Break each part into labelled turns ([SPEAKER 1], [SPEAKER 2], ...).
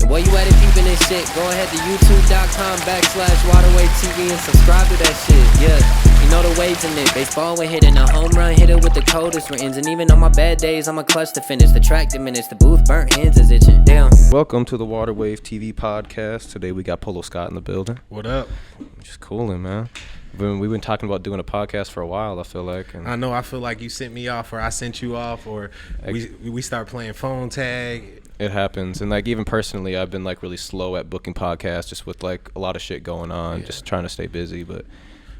[SPEAKER 1] While you at it peeping this shit, go ahead to youtube.com/waterwave TV and subscribe to that shit. Yeah, you know the waves in it. Baseball when hitting a home run, hit it with the coldest rains. And even on my bad days, I'm a clutch to finish. The track diminished, the booth burnt, hands is itching. Damn.
[SPEAKER 2] Welcome to the Waterwave TV podcast. Today we got Polo Scott in the building.
[SPEAKER 3] What up?
[SPEAKER 2] Just cooling, man. We've been talking about doing a podcast for a while, I feel like. And
[SPEAKER 3] I know. I feel like you sent me off, or I sent you off, or we start playing phone tag.
[SPEAKER 2] It happens. And like even personally, I've been like really slow at booking podcasts, just with like a lot of shit going on, just trying to stay busy. But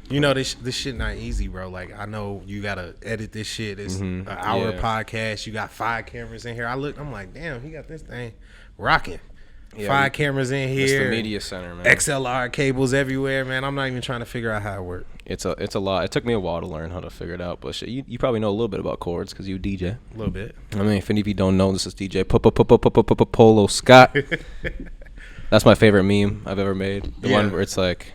[SPEAKER 3] you know, this shit not easy, bro. Like I know you gotta edit this shit. It's an hour podcast. You got 5 cameras in here. I'm like, damn, he got this thing rocking. 5 cameras in here.
[SPEAKER 2] It's the media center, man.
[SPEAKER 3] XLR cables everywhere, man. I'm not even trying to figure out how it works.
[SPEAKER 2] It's a lot. It took me a while to learn how to figure it out, but shit, you probably know a little bit about chords because you DJ.
[SPEAKER 3] A little bit.
[SPEAKER 2] I mean, if any of you don't know, this is DJ Polo Scott. That's my favorite meme I've ever made. The one where it's like,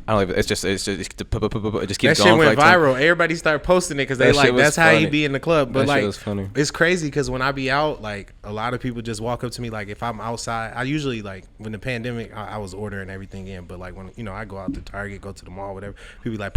[SPEAKER 2] I don't know. It just keeps
[SPEAKER 3] that
[SPEAKER 2] going.
[SPEAKER 3] That shit went viral. Everybody started posting it because they like that's how he be in the club. But
[SPEAKER 2] that
[SPEAKER 3] like,
[SPEAKER 2] shit was funny.
[SPEAKER 3] It's crazy because when I be out, like a lot of people just walk up to me. Like if I'm outside, I usually like when the pandemic, I was ordering everything in. But like when I go out to Target, go to the mall, whatever, people be like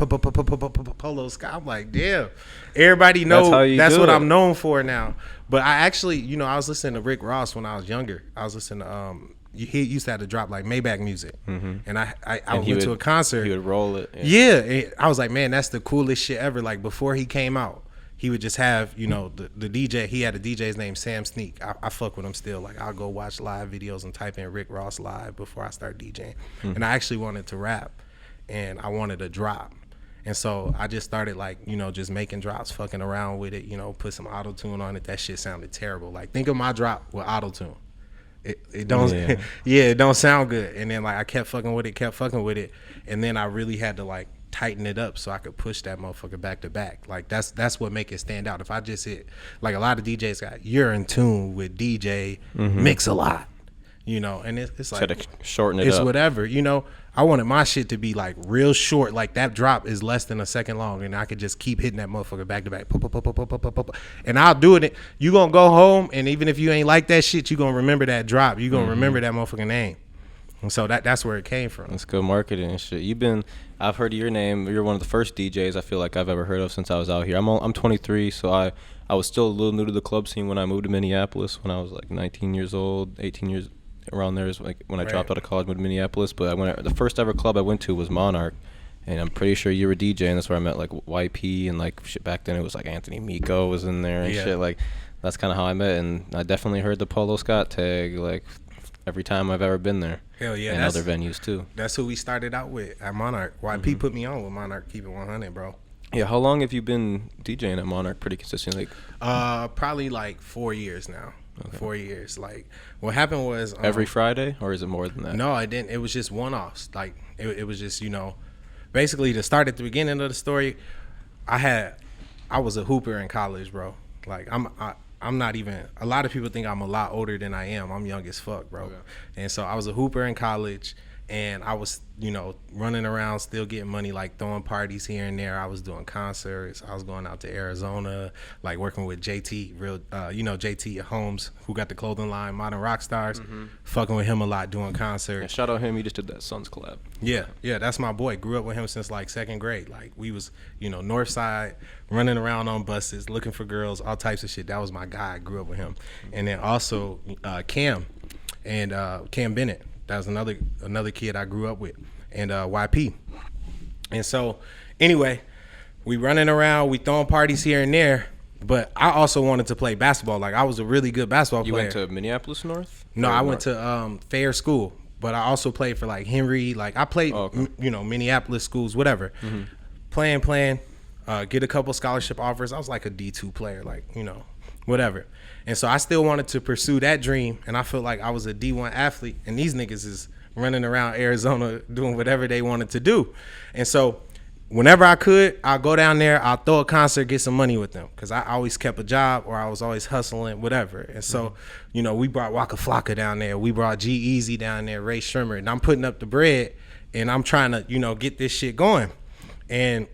[SPEAKER 3] Polo Scott. I'm like, damn. Everybody know that's what I'm known for now. But I actually, I was listening to Rick Ross when I was younger. I was listening to he used to have to drop like Maybach music, and I went to a concert.
[SPEAKER 2] He would roll it.
[SPEAKER 3] Yeah, I was like, man, that's the coolest shit ever. Like before he came out, he would just have the DJ. He had a DJ's name Sam Sneak. I fuck with him still. Like I'll go watch live videos and type in Rick Ross live before I start DJing. And I actually wanted to rap, and I wanted to drop. And so I just started like, just making drops, fucking around with it, put some auto-tune on it. That shit sounded terrible. Like think of my drop with auto-tune. It don't it don't sound good. And then like I kept fucking with it, and then I really had to like tighten it up so I could push that motherfucker back to back. Like that's what make it stand out. If I just hit like a lot of DJs got you're in tune with DJ mix a lot. And it's like
[SPEAKER 2] to shorten it
[SPEAKER 3] it's
[SPEAKER 2] up.
[SPEAKER 3] Whatever. I wanted my shit to be like real short. Like that drop is less than a second long, and I could just keep hitting that motherfucker back to back. And I'll do it. You gonna go home, and even if you ain't like that shit, you gonna remember that drop. You gonna remember that motherfucking name. And so that's where it came from.
[SPEAKER 2] It's good marketing and shit. I've heard of your name. You're one of the first DJs I feel like I've ever heard of since I was out here. I'm 23, so I was still a little new to the club scene when I moved to Minneapolis when I was like 19 years old, 18 years. Around there is like when I dropped out of college, moved to Minneapolis. But the first ever club I went to was Monarch, and I'm pretty sure you were DJing. That's where I met like YP and like shit. Back then it was like Anthony Miko was in there and shit. Like that's kind of how I met, and I definitely heard the Polo Scott tag like every time I've ever been there.
[SPEAKER 3] Hell yeah,
[SPEAKER 2] and other venues too.
[SPEAKER 3] That's who we started out with at Monarch. YP put me on with Monarch. Keep it 100, bro.
[SPEAKER 2] Yeah, how long have you been DJing at Monarch? Pretty consistently.
[SPEAKER 3] Probably like 4 years now. Okay. 4 years. Like what happened was
[SPEAKER 2] every Friday, or is it more than that?
[SPEAKER 3] No, I didn't. It was just one-offs. Like it was just basically to start at the beginning of the story. I was a hooper in college, bro. Like I'm not even. A lot of people think I'm a lot older than I am. I'm young as fuck, bro. Okay. And so I was a hooper in college. And I was, running around, still getting money, like throwing parties here and there. I was doing concerts. I was going out to Arizona, like working with JT, JT Holmes, who got the clothing line, Modern Rock Stars. Fucking with him a lot, doing concerts.
[SPEAKER 2] Yeah, shout out him. He just did that Suns collab.
[SPEAKER 3] Yeah, that's my boy. Grew up with him since like 2nd grade. Like we was, North Side, running around on buses, looking for girls, all types of shit. That was my guy. I grew up with him. And then also Cam and Cam Bennett. That was another kid I grew up with, and YP. And so, anyway, we running around, we throwing parties here and there, but I also wanted to play basketball. Like, I was a really good basketball player.
[SPEAKER 2] You went to Minneapolis North?
[SPEAKER 3] No, I went to Fair School, but I also played for, like, Henry. Like, I played, Minneapolis schools, whatever. Playing, get a couple scholarship offers. I was like a D2 player, like, whatever. And so I still wanted to pursue that dream, and I felt like I was a D1 athlete, and these niggas is running around Arizona doing whatever they wanted to do. And so whenever I could, I'll go down there, I'll throw a concert, get some money with them, because I always kept a job or I was always hustling, whatever. And so, we brought Waka Flocka down there. We brought G-Eazy down there, Ray Shrimmer, and I'm putting up the bread, and I'm trying to, get this shit going. And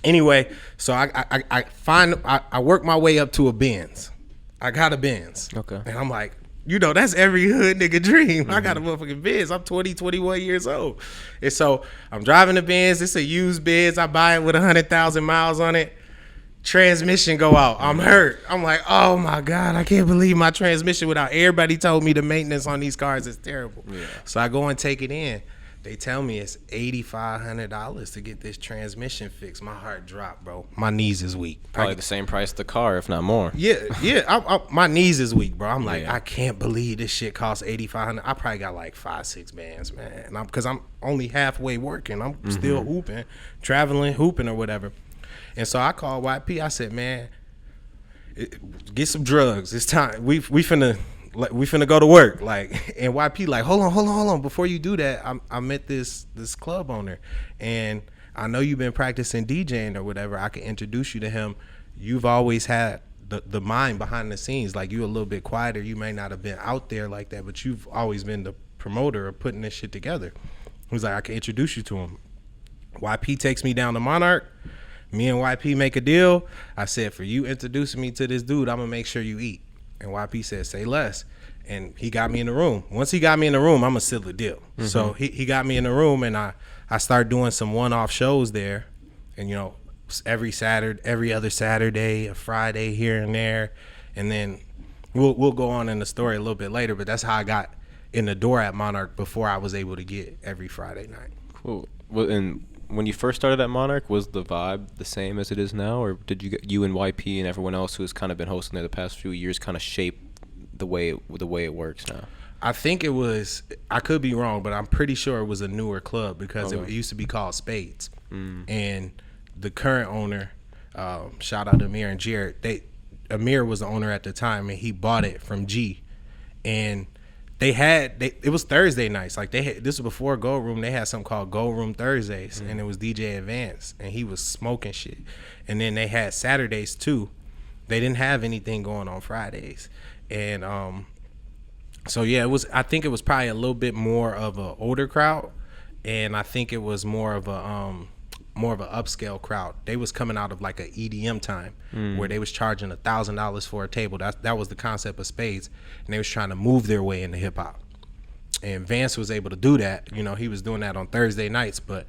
[SPEAKER 3] anyway, so I work my way up to a Benz. I got a Benz.
[SPEAKER 2] Okay.
[SPEAKER 3] And I'm like, You know, that's every hood nigga dream. I got a motherfucking Benz. I'm 20, 21 years old. And so I'm driving the Benz. It's a used Benz. I buy it with 100,000 miles on it. Transmission go out. I'm hurt. I'm like, oh my God, I can't believe my transmission went out. Everybody told me the maintenance on these cars is terrible. Yeah. So I go and take it in. They tell me it's $8,500 to get this transmission fixed. My heart dropped, bro. My knees is weak.
[SPEAKER 2] Probably the same price of the car, if not more.
[SPEAKER 3] Yeah. My knees is weak, bro. I'm like, I can't believe this shit costs $8,500. I probably got like 5-6 bands, man. Because I'm only halfway working. I'm still hooping, traveling, hooping or whatever. And so I called YP. I said, man, get some drugs. It's time. We finna go to work. Like, and YP like, hold on. Before you do that, I met this club owner, and I know you've been practicing DJing or whatever. I can introduce you to him. You've always had the mind behind the scenes. Like, you a little bit quieter. You may not have been out there like that, but you've always been the promoter of putting this shit together. He's like, I can introduce you to him. YP takes me down to Monarch. Me and YP make a deal. I said, for you introducing me to this dude, I'm gonna make sure you eat. And YP said, say less. And he got me in the room. Once he got me in the room, I'm going to seal the deal. So he got me in the room, and I started doing some one-off shows there. And, you know, every other Saturday, a Friday here and there. And then we'll go on in the story a little bit later, but that's how I got in the door at Monarch before I was able to get every Friday night.
[SPEAKER 2] Cool. Well, and when you first started at Monarch, was the vibe the same as it is now? Or did you and YP and everyone else who's kind of been hosting there the past few years kind of shape the way it works now?
[SPEAKER 3] I think it was, I could be wrong, but I'm pretty sure it was a newer club because it used to be called Spades. And the current owner, shout out to Amir and Jared, Amir was the owner at the time, and he bought it from G. And it was Thursday nights. Like, this was before Gold Room. They had something called Gold Room Thursdays, and it was DJ Advance, and he was smoking shit. And then they had Saturdays too. They didn't have anything going on Fridays. And so yeah, I think it was probably a little bit more of an older crowd, and I think it was more of an upscale crowd. They was coming out of like a EDM time where they was charging $1,000 for a table. That was the concept of Spades, and they was trying to move their way into hip hop. And Vance was able to do that. You know, he was doing that on Thursday nights, but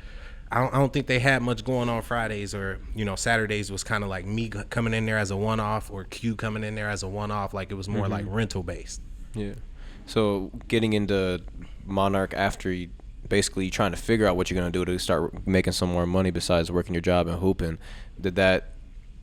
[SPEAKER 3] I don't think they had much going on Fridays, or, you know, Saturdays was kind of like me coming in there as a one-off, or Q coming in there as a one-off. Like, it was more like rental based. Yeah.
[SPEAKER 2] So getting into Monarch after you basically trying to figure out what you're going to do to start making some more money besides working your job and hooping,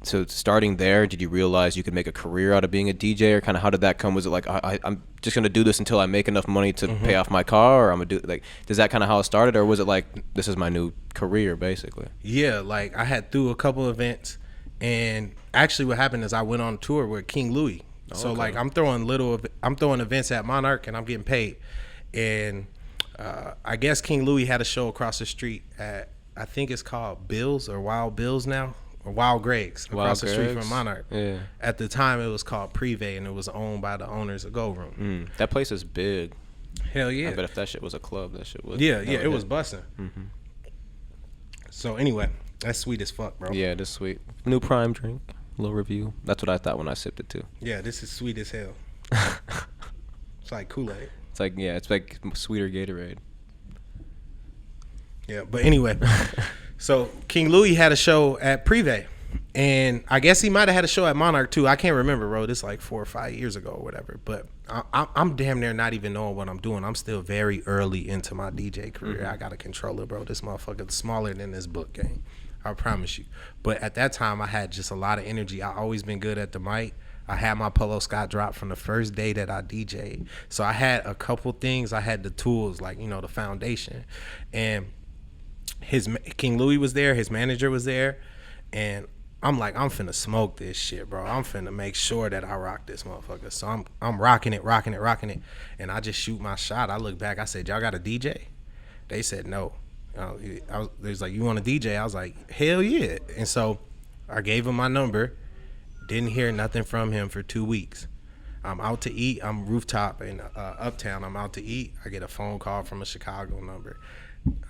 [SPEAKER 2] so starting there, did you realize you could make a career out of being a DJ, or kind of how did that come? Was it like, I'm just going to do this until I make enough money to pay off my car, or I'm going to do, like, is that kind of how it started, or was it like, this is my new career, basically?
[SPEAKER 3] Yeah, like, I had through a couple events, and actually what happened is I went on tour with King Louis. So like, I'm throwing events at Monarch, and I'm getting paid. And I guess King Louis had a show across the street at, I think it's called Bill's or Wild Bill's now, or Wild Greg's, across the street from Monarch. Yeah. At the time, it was called Privé, and it was owned by the owners of Gold Room.
[SPEAKER 2] That place is big.
[SPEAKER 3] Hell yeah.
[SPEAKER 2] I bet if that shit was a club, that shit was.
[SPEAKER 3] Yeah, it was busting. So anyway, that's sweet as fuck, bro.
[SPEAKER 2] Yeah, that's sweet. New Prime drink, little review. That's what I thought when I sipped it too.
[SPEAKER 3] Yeah, this is sweet as hell. It's like Kool-Aid.
[SPEAKER 2] It's like sweeter Gatorade.
[SPEAKER 3] Yeah, but anyway, so King Louis had a show at Privé, and I guess he might have had a show at Monarch too. I can't remember, bro. This like 4 or 5 years ago or whatever. But I'm damn near not even knowing what I'm doing. I'm still very early into my DJ career. I got a controller, bro. This motherfucker's smaller than this book game. I promise you. But at that time, I had just a lot of energy. I always been good at the mic. I had my Polo Scott drop from the first day that I DJ'd. So I had a couple things. I had the tools, like, you know, the foundation. And King Louis was there. His manager was there. And I'm like, I'm finna smoke this shit, bro. I'm finna make sure that I rock this motherfucker. So I'm rocking it. And I just shoot my shot. I look back. I said, y'all got a DJ? They said no. They was like, you want a DJ? I was like, hell yeah. And so I gave him my number. Didn't hear nothing from him for 2 weeks. I'm out to eat. I'm rooftop in Uptown. I'm out to eat. I get a phone call from a Chicago number.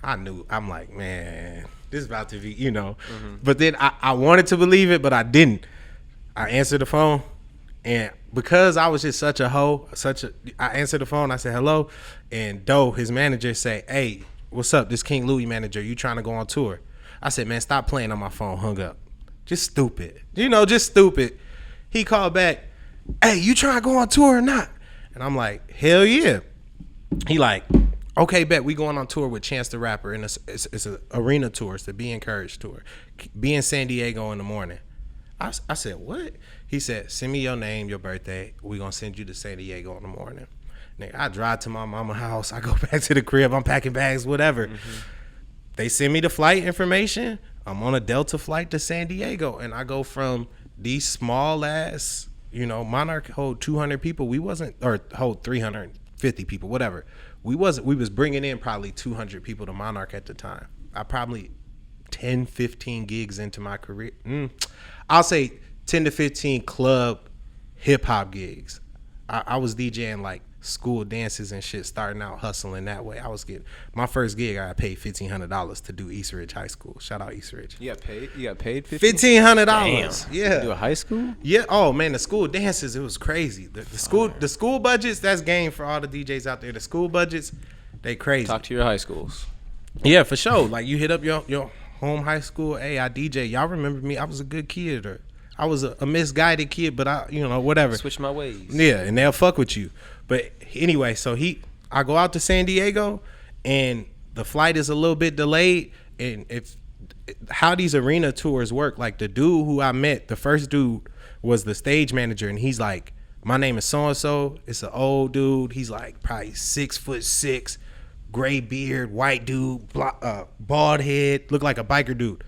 [SPEAKER 3] I'm like, man, this is about to be, you know. But then I wanted to believe it, but I didn't. I answered the phone. And because I was just such a hoe, I answered the phone. I said hello, and Doe, his manager, say, "Hey, what's up? This King Louis manager. You trying to go on tour?" I said, "Man, stop playing on my phone." Hung up. Just stupid. Just stupid. He called back, "Hey, you trying to go on tour or not?" And I'm like, "Hell yeah." He like, "Okay, bet we going on tour with Chance the Rapper, and it's an arena tour. It's the Be Encouraged tour. Be in San Diego in the morning." I said, "What?" He said, "Send me your name, your birthday. We gonna send you to San Diego in the morning." Nigga, I drive to my mama's house. I go back to the crib. I'm packing bags, whatever. They send me the flight information. I'm on a Delta flight to San Diego, and I go from these small ass, Monarch hold 200 people. We wasn't, or hold 350 people, whatever. We was bringing in probably 200 people to Monarch at the time. I probably 10, 15 gigs into my career. I'll say 10 to 15 club hip hop gigs. I was DJing like school dances and shit, starting out hustling that way. I was getting my first gig. I got paid $1,500 to do East Ridge High School. Shout out East Ridge.
[SPEAKER 2] You got paid
[SPEAKER 3] $1,500. Yeah.
[SPEAKER 2] Do a high school?
[SPEAKER 3] Yeah. Oh man, the school dances, it was crazy. The school budgets, that's game for all the DJs out there. The school budgets, they crazy.
[SPEAKER 2] Talk to your high schools.
[SPEAKER 3] Yeah, for sure. Like you hit up your home high school. Hey, I DJ. Y'all remember me? I was a good kid, or I was a misguided kid, but I, whatever.
[SPEAKER 2] Switch my ways.
[SPEAKER 3] Yeah, and they'll fuck with you. But anyway, so I go out to San Diego, and the flight is a little bit delayed. And how these arena tours work, like the dude who I met, the first dude was the stage manager, and he's like, "My name is so and so." It's an old dude. He's like probably 6'6", gray beard, white dude, bald head, look like a biker dude.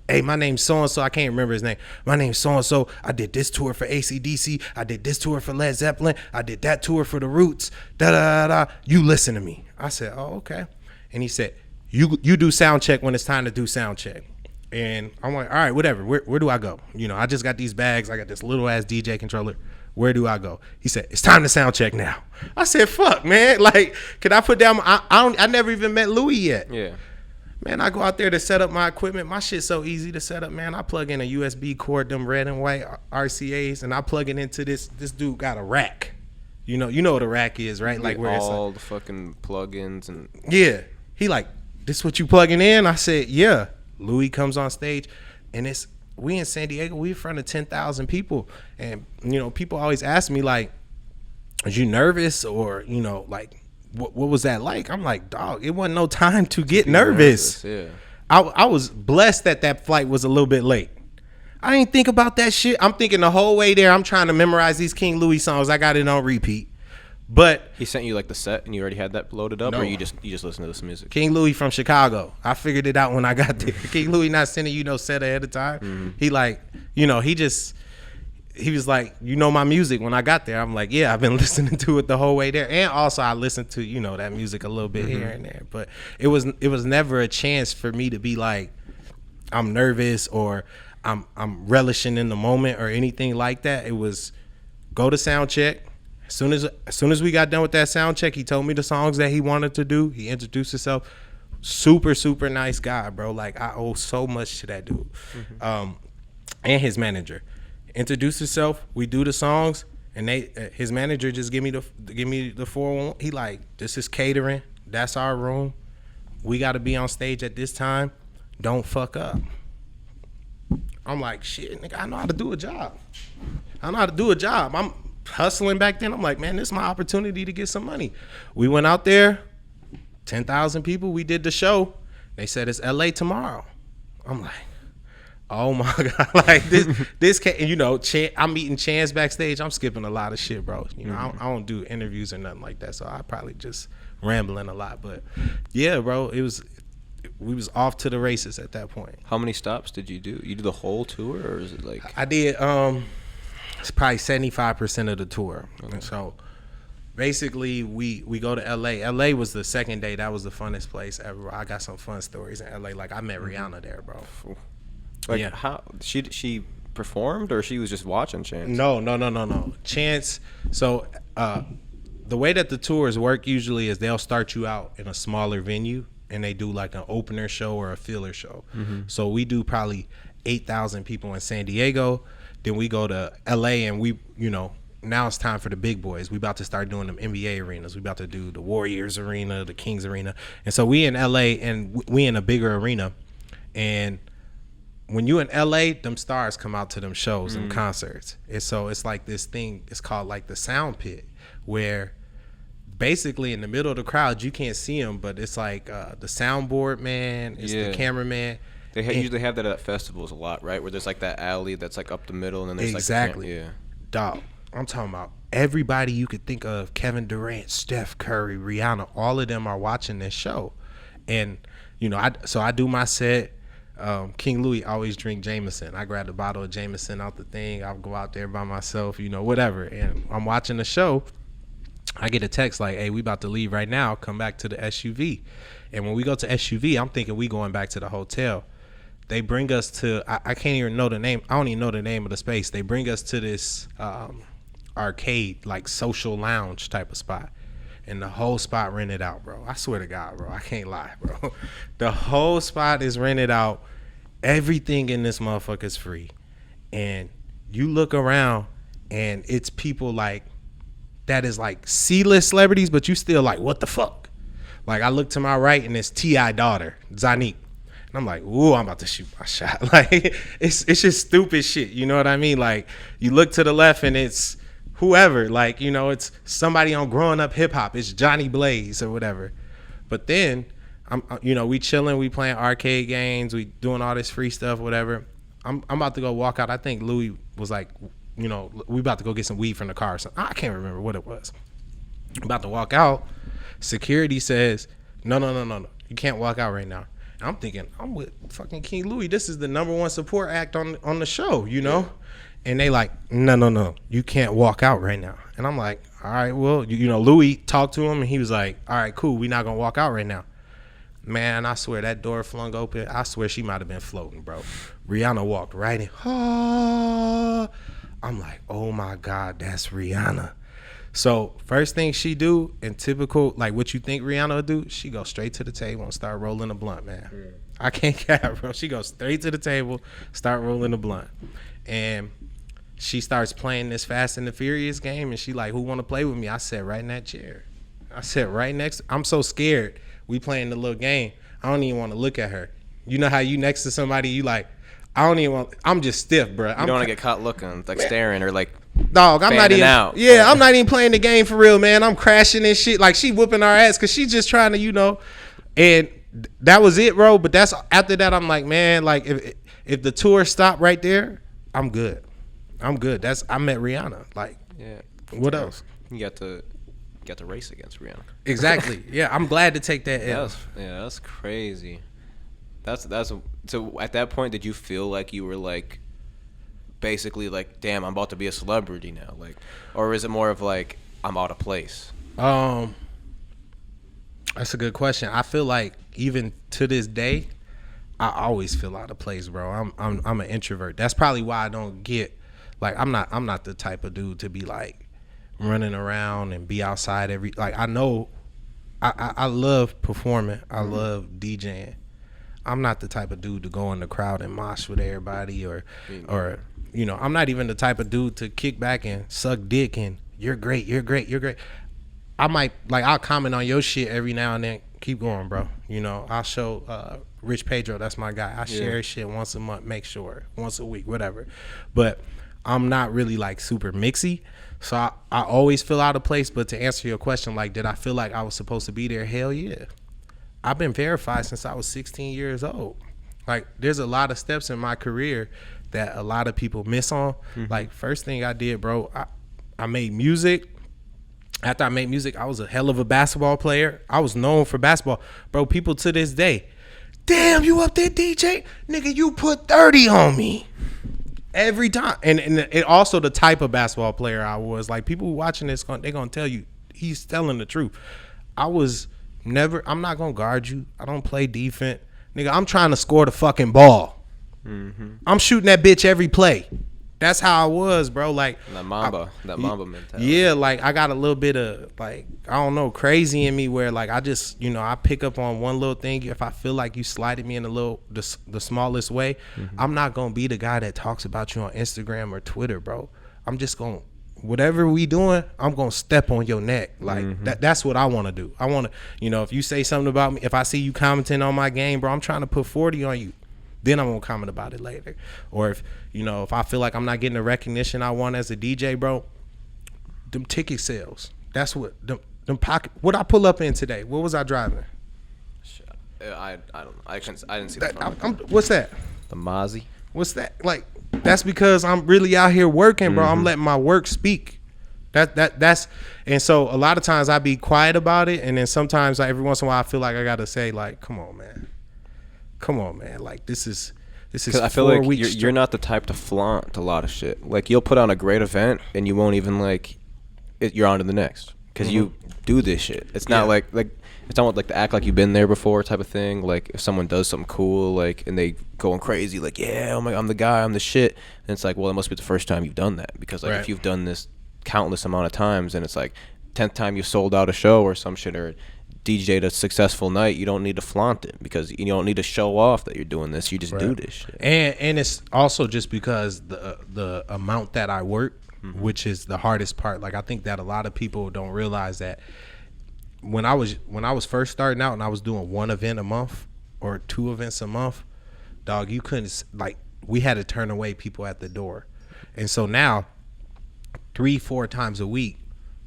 [SPEAKER 3] "Hey, my name's so-and-so." I can't remember his name. "My name's so-and-so. I did this tour for AC/DC. I did this tour for Led Zeppelin. I did that tour for The Roots. Da-da-da-da. You listen to me." I said, "Oh, okay." And he said, you do sound check when it's time to do sound check. And I'm like, all right, whatever. Where do I go? I just got these bags. I got this little-ass DJ controller. Where do I go? He said, "It's time to sound check now." I said, "Fuck, man. Like, can I put down I never even met Louis yet."
[SPEAKER 2] Yeah.
[SPEAKER 3] Man, I go out there to set up my equipment. My shit's so easy to set up, man. I plug in a USB cord, them red and white RCAs, and I plug it into this. This dude got a rack. You know what a rack is, right? Like where it's
[SPEAKER 2] all the fucking plugins and
[SPEAKER 3] yeah. He like, "This what you plugging in?" I said, "Yeah." Louis comes on stage, and we in San Diego. We in front of 10,000 people, and people always ask me like, "Are you nervous?" Or like, what was that like? I'm like, dog, it wasn't no time to get nervous.
[SPEAKER 2] Yeah.
[SPEAKER 3] I was blessed that flight was a little bit late. I didn't think about that shit. I'm thinking the whole way there, I'm trying to memorize these King Louis songs. I got it on repeat. But
[SPEAKER 2] he sent you like the set, and you already had that loaded up,
[SPEAKER 3] No.
[SPEAKER 2] or you just listen to this music.
[SPEAKER 3] King Louis from Chicago, I figured it out when I got there. King Louis not sending you no set ahead of time. He like, he was like, my music when I got there. I'm like, yeah, I've been listening to it the whole way there. And also I listened to, that music a little bit here and there. But it was never a chance for me to be like, I'm nervous or I'm relishing in the moment or anything like that. It was go to sound check. As soon as we got done with that sound check, he told me the songs that he wanted to do. He introduced himself. Super, super nice guy, bro. Like, I owe so much to that dude. And his manager. Introduce himself. We do the songs, and his manager just give me the 411. He like, "This is catering. That's our room. We got to be on stage at this time. Don't fuck up." I'm like, shit, nigga, I know how to do a job. I'm hustling back then. I'm like, man, this is my opportunity to get some money. We went out there, 10,000 people. We did the show. They said it's LA tomorrow. I'm like, oh my God, like this can't, I'm meeting Chance backstage. I'm skipping a lot of shit, bro. I don't do interviews or nothing like that, so I probably just rambling a lot. But yeah, bro, we was off to the races at that point.
[SPEAKER 2] How many stops did you do? You do the whole tour, or is it like?
[SPEAKER 3] I did. It's probably 75% of the tour. Okay. And so basically we go to LA. LA was the second day. That was the funnest place ever. I got some fun stories in LA. Like I met Rihanna there, bro.
[SPEAKER 2] Like,
[SPEAKER 3] yeah.
[SPEAKER 2] How she performed, or she was just watching Chance?
[SPEAKER 3] No. Chance. So the way that the tours work usually is they'll start you out in a smaller venue, and they do like an opener show or a filler show. So we do probably 8,000 people in San Diego. Then we go to LA, and we now it's time for the big boys. We about to start doing them NBA arenas. We about to do the Warriors arena, the Kings arena. And so we in LA and we in a bigger arena. And when you in LA, them stars come out to them shows, them concerts. And so it's like this thing, it's called like the sound pit, where basically in the middle of the crowd, you can't see them, but it's like the soundboard man, it's the cameraman.
[SPEAKER 2] They usually have that at festivals a lot, right? Where there's like that alley that's like up the middle, and then there's
[SPEAKER 3] exactly.
[SPEAKER 2] like
[SPEAKER 3] Dog, I'm talking about everybody you could think of, Kevin Durant, Steph Curry, Rihanna, all of them are watching this show. And, you know, I do my set. King Louis always drink Jameson. I grab the bottle of Jameson out the thing. I'll go out there by myself, you know, whatever. And I'm watching the show. I get a text like, hey, we about to leave right now. Come back to the SUV. And when we go to SUV, I'm thinking we going back to the hotel. They bring us to, I can't even know the name. I don't even know the name of the space. They bring us to this arcade, like social lounge type of spot. And the whole spot rented out, bro. I swear to God, bro. I can't lie, bro. The whole spot is rented out. Everything in this motherfucker is free. And you look around and it's people like, that is like C-list celebrities, but you still like, what the fuck? Like I look to my right and it's T.I. daughter, Zanique. And I'm like, ooh, I'm about to shoot my shot. Like it's just stupid shit. You know what I mean? Like you look to the left and it's whoever, like, you know, it's somebody on Growing Up Hip Hop. It's Johnny Blaze or whatever. But then we chilling, we playing arcade games, we doing all this free stuff, whatever. I'm about to go walk out. I think Louis was like, you know, we about to go get some weed from the car or something. I can't remember what it was. I'm about to walk out. Security says, no. You can't walk out right now. And I'm thinking, I'm with fucking King Louis. This is the #1 support act on the show, you know? And they like, no. You can't walk out right now. And I'm like, all right, well, you know, Louis talked to him and he was like, all right, cool. We not going to walk out right now. Man, I swear that door flung open. I swear she might have been floating, bro. Rihanna walked right in. Oh. I'm like, oh my God, that's Rihanna. So first thing she do, in typical, like what you think Rihanna would do, she goes straight to the table and start rolling a blunt, man. I can't cap, bro. She goes straight to the table, start rolling a blunt. And she starts playing this Fast and the Furious game, and she like, who want to play with me? I sat right in that chair. I sat right next. I'm so scared. We playing the little game. I don't even want to look at her. You know how you next to somebody, you like, I don't even want. I'm just stiff, bro.
[SPEAKER 2] You don't want to get caught looking, like staring or like.
[SPEAKER 3] Dog, I'm not even.
[SPEAKER 2] Out.
[SPEAKER 3] Yeah, I'm not even playing the game for real, man. I'm crashing and shit. Like she whooping our ass because she's just trying to, you know. And that was it, bro. But that's after that. I'm like, man, like if the tour stopped right there, I'm good. I met Rihanna. Like,
[SPEAKER 2] yeah.
[SPEAKER 3] What else?
[SPEAKER 2] You got to race against Rihanna.
[SPEAKER 3] Exactly. Yeah, I'm glad to take that L.
[SPEAKER 2] That's crazy. That's so at that point, did you feel like you were like basically like, damn, I'm about to be a celebrity now, like, or is it more of like I'm out of place?
[SPEAKER 3] That's a good question. I feel like even to this day, I always feel out of place, bro. I'm an introvert. That's probably why I don't get like I'm not the type of dude to be like running around and be outside I know I love performing. I love DJing. I'm not the type of dude to go in the crowd and mosh with everybody or you know, I'm not even the type of dude to kick back and suck dick and you're great. I might like I'll comment on your shit every now and then. Keep going, bro. You know, I'll show Rich Pedro, that's my guy. I share his shit once a month, make sure, once a week, whatever. But I'm not really like super mixy. So I always feel out of place. But to answer your question, like, did I feel like I was supposed to be there? Hell yeah. I've been verified since I was 16 years old. Like, there's a lot of steps in my career that a lot of people miss on. Mm-hmm. Like, first thing I did, bro, I made music. After I made music, I was a hell of a basketball player. I was known for basketball. Bro, people to this day, damn, you up there, DJ? Nigga, you put 30 on me. Every time. And it also the type of basketball player I was. Like, people watching this, they're going to tell you, he's telling the truth. I'm not going to guard you. I don't play defense. Nigga, I'm trying to score the fucking ball. Mm-hmm. I'm shooting that bitch every play. That's how I was, bro. Like
[SPEAKER 2] that Mamba mentality.
[SPEAKER 3] Yeah, like I got a little bit of like, I don't know, crazy in me where like I just, you know, I pick up on one little thing. If I feel like you slighted me in the smallest way, I'm not going to be the guy that talks about you on Instagram or Twitter, bro. I'm just going to whatever we doing, I'm gonna step on your neck. Like that's what I want to do. I want to, if you say something about me, if I see you commenting on my game, bro, I'm trying to put 40 on you. Then I'm gonna comment about it later. Or if I feel like I'm not getting the recognition I want as a DJ, bro, them ticket sales. That's what them pocket. What I pull up in today? What was I driving?
[SPEAKER 2] I don't know. I didn't see that.
[SPEAKER 3] What's that?
[SPEAKER 2] The Mozzie.
[SPEAKER 3] What's that? Like, that's because I'm really out here working, bro. I'm letting my work speak. That's and so a lot of times I be quiet about it, and then sometimes every once in a while I feel like I gotta say, like, come on, man. Like, this is.
[SPEAKER 2] Because I feel like you're not the type to flaunt a lot of shit. Like, you'll put on a great event and you won't even you're on to the next because you do this shit. It's not like it's not like to act like you've been there before type of thing. Like, if someone does something cool, and they going crazy, like, yeah, oh my, I'm the guy, I'm the shit. And it's like, well, it must be the first time you've done that, because if you've done this countless amount of times and it's like 10th time you sold out a show or some shit, or DJ'd a successful night, you don't need to flaunt it, because you don't need to show off that you're doing this. You just do this shit.
[SPEAKER 3] And it's also just because the amount that I work, which is the hardest part. Like, I think that a lot of people don't realize that when I was first starting out and I was doing one event a month or 2 events a month, dog, you couldn't, like, we had to turn away people at the door. And so now 3-4 times a week,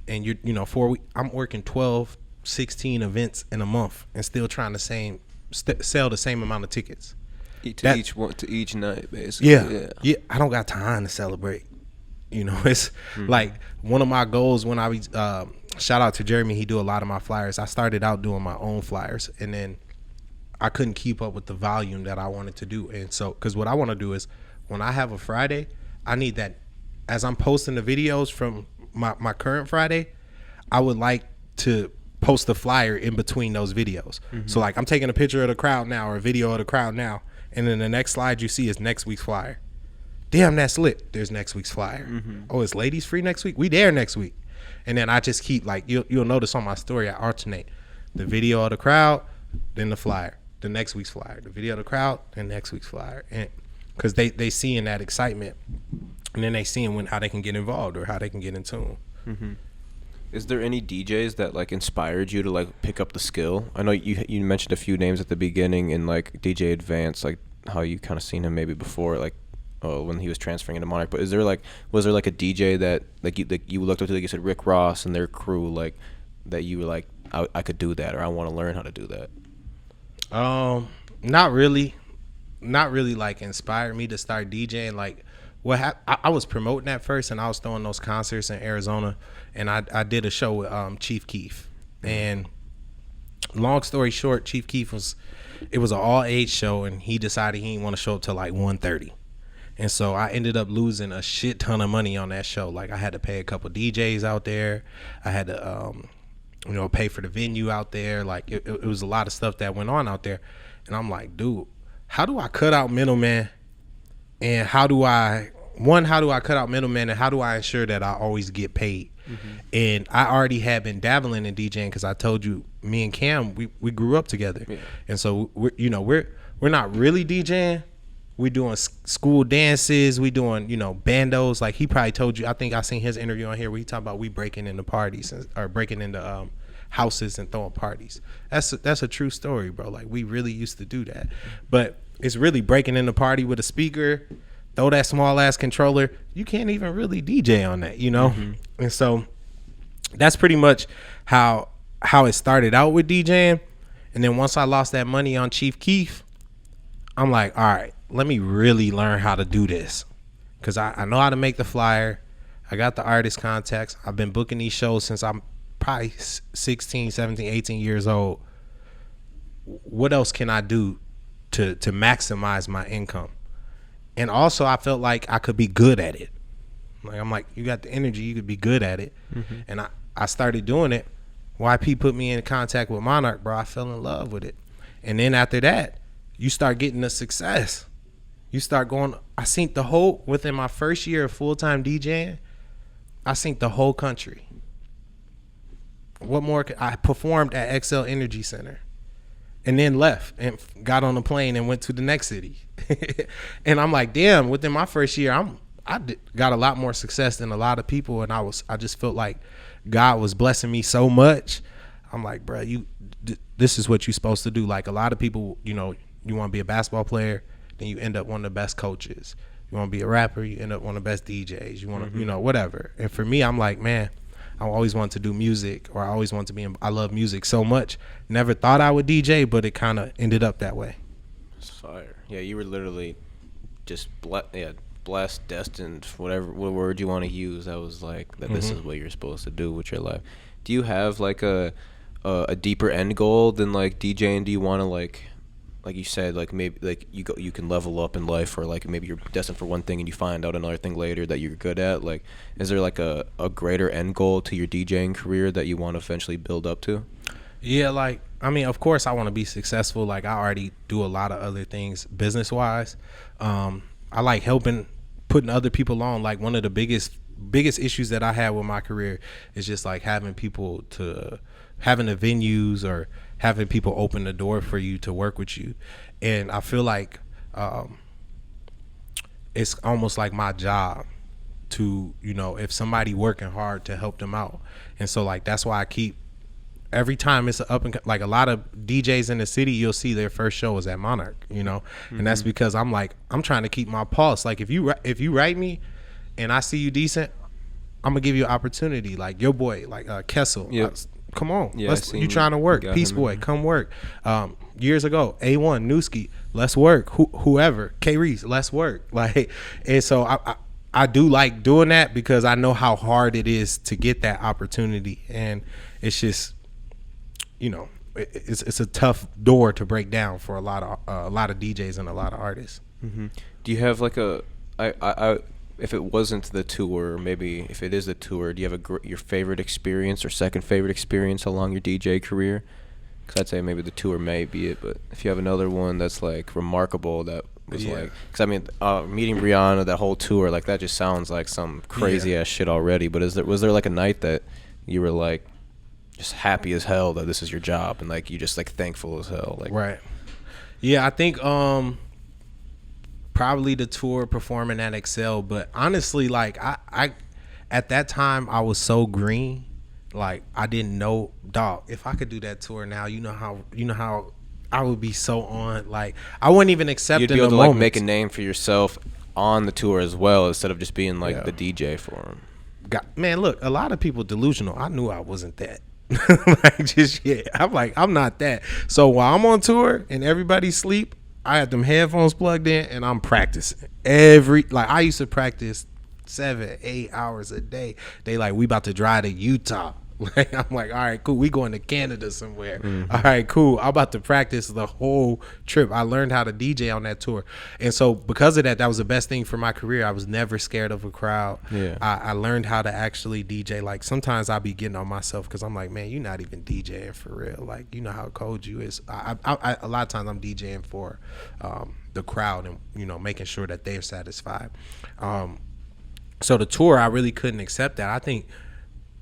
[SPEAKER 3] and 4 weeks, I'm working 12-16 events in a month and still trying to sell the same amount of tickets
[SPEAKER 2] To each night, basically.
[SPEAKER 3] Yeah. I don't got time to celebrate. It's like one of my goals when I was shout out to Jeremy, he do a lot of my flyers. I started out doing my own flyers, and then I couldn't keep up with the volume that I wanted to do. And so, because what I want to do is, when I have a Friday, I need that, as I'm posting the videos from my current Friday, I would like to post a flyer in between those videos. So, like, I'm taking a picture of the crowd now, or a video of the crowd now, and then the next slide you see is next week's flyer. Damn, that's lit. There's next week's flyer. Oh, it's ladies free next week? We there next week. And then I just keep, like, you'll notice on my story, I alternate the video of the crowd, then the flyer, the next week's flyer, the video of the crowd, then next week's flyer. And because they seeing that excitement, and then they seeing how they can get involved or how they can get in tune.
[SPEAKER 2] Is there any DJs that, like, inspired you to, like, pick up the skill? I know you mentioned a few names at the beginning in, like, DJ Advance, like how you kind of seen him maybe before, like, when he was transferring into Monarch. But was there like a DJ that you looked up to, like you said, Rick Ross and their crew, like, that you were like, I could do that, or I want to learn how to do that?
[SPEAKER 3] Not really, like, inspired me to start DJing. Like, I was promoting at first, and I was throwing those concerts in Arizona, and I did a show with Chief Keef. And long story short, Chief Keef was an all age show, and he decided he didn't want to show up till like 1:30. And so I ended up losing a shit ton of money on that show. Like, I had to pay a couple DJs out there. I had to, pay for the venue out there. Like, it was a lot of stuff that went on out there. And I'm like, dude, how do I cut out middlemen? And how do I cut out middlemen? And how do I ensure that I always get paid? And I already had been dabbling in DJing, because I told you, me and Cam, we grew up together. Yeah. And so we're not really DJing. We doing school dances. We doing, bandos. Like, he probably told you, I think I seen his interview on here where he talked about we breaking into parties or breaking into houses and throwing parties. That's a true story, bro. Like, we really used to do that. But it's really breaking in the party with a speaker, throw that small ass controller. You can't even really DJ on that, And so that's pretty much how it started out with DJing. And then once I lost that money on Chief Keef, I'm like, all right, let me really learn how to do this, because I know how to make the flyer. I got the artist contacts. I've been booking these shows since I'm probably 16, 17, 18 years old. What else can I do to maximize my income? And also, I felt like I could be good at it. Like, I'm like, you got the energy, you could be good at it. And I started doing it. YP put me in contact with Monarch, bro. I fell in love with it. And then after that, you start getting the success. You start going, within my first year of full-time DJing, I synced the whole country. What more? I performed at XL Energy Center, and then left and got on a plane and went to the next city. And I'm like, damn, within my first year, got a lot more success than a lot of people, and I just felt like God was blessing me so much. I'm like, bro, this is what you're supposed to do. Like a lot of people, you know, you want to be a basketball player, then you end up one of the best coaches. You want to be a rapper, you end up one of the best DJs. You want to, you know, whatever. And for me, I'm like, man, I always wanted to do music, or I always wanted to be I love music so much. Never thought I would DJ, but it kind of ended up that way.
[SPEAKER 2] It's fire. Yeah, you were literally just blessed, destined, what word you want to use. That was like that. This is what you're supposed to do with your life. Do you have like a deeper end goal than like DJing? Do you want to like you said, like maybe like you can level up in life, or like maybe you're destined for one thing and you find out another thing later that you're good at? Like, is there like a greater end goal to your DJing career that you want to eventually build up to?
[SPEAKER 3] Yeah, like, I mean, of course I want to be successful. Like, I already do a lot of other things business wise. I like putting other people on. Like, one of the biggest issues that I had with my career is just like having the venues, or having people open the door for you to work with you. And I feel like it's almost like my job to, you know, if somebody working hard, to help them out. And so like that's why I keep, every time it's like a lot of DJs in the city, you'll see their first show is at Monarch, you know. And that's because I'm trying to keep my pulse. Like if you write me and I see you decent, I'm gonna give you an opportunity. Like your boy, like Kessel.
[SPEAKER 2] Yep.
[SPEAKER 3] Come on,
[SPEAKER 2] Yeah,
[SPEAKER 3] you trying to work? Peace Boy, come work. Years ago, A1, Newski, let's work. Whoever, K Reese, let's work. Like, and so I do like doing that because I know how hard it is to get that opportunity, and it's just, you know, it's a tough door to break down for a lot of DJs and a lot of artists.
[SPEAKER 2] Mm-hmm. Do you have like if it wasn't the tour, or maybe if it is the tour, do you have your favorite experience or second favorite experience along your DJ career? Because I'd say maybe the tour may be it, but if you have another one that's like remarkable, that was like, because I mean, meeting Rihanna, that whole tour, like that just sounds like some crazy ass shit already. But was there like a night that you were like just happy as hell that this is your job, and like you just like thankful as hell? Like,
[SPEAKER 3] right. Yeah, I think probably the tour performing at Excel, but honestly, like I at that time I was so green, like I didn't know, dog, if I could do that tour now, you know how I would be so on, like I wouldn't even accept
[SPEAKER 2] you'd
[SPEAKER 3] in
[SPEAKER 2] be able
[SPEAKER 3] the
[SPEAKER 2] to
[SPEAKER 3] moment.
[SPEAKER 2] like make a name for yourself on the tour as well, instead of just being like the DJ for them.
[SPEAKER 3] Man, look, a lot of people delusional. I knew I wasn't that. Like just I'm like, I'm not that. So while I'm on tour and everybody sleep, I had them headphones plugged in and I'm practicing I used to practice 7-8 hours a day. They like, we about to drive to Utah. Like, I'm like, all right, cool. We going to Canada somewhere. All right, cool. I'm about to practice the whole trip. I learned how to DJ on that tour. And so because of that, that was the best thing for my career. I was never scared of a crowd. Yeah. I learned how to actually DJ. Like sometimes I'll be getting on myself because I'm like, man, you're not even DJing for real. Like, you know how cold you is. A lot of times I'm DJing for the crowd and, you know, making sure that they're satisfied. So the tour, I really couldn't accept that. I think,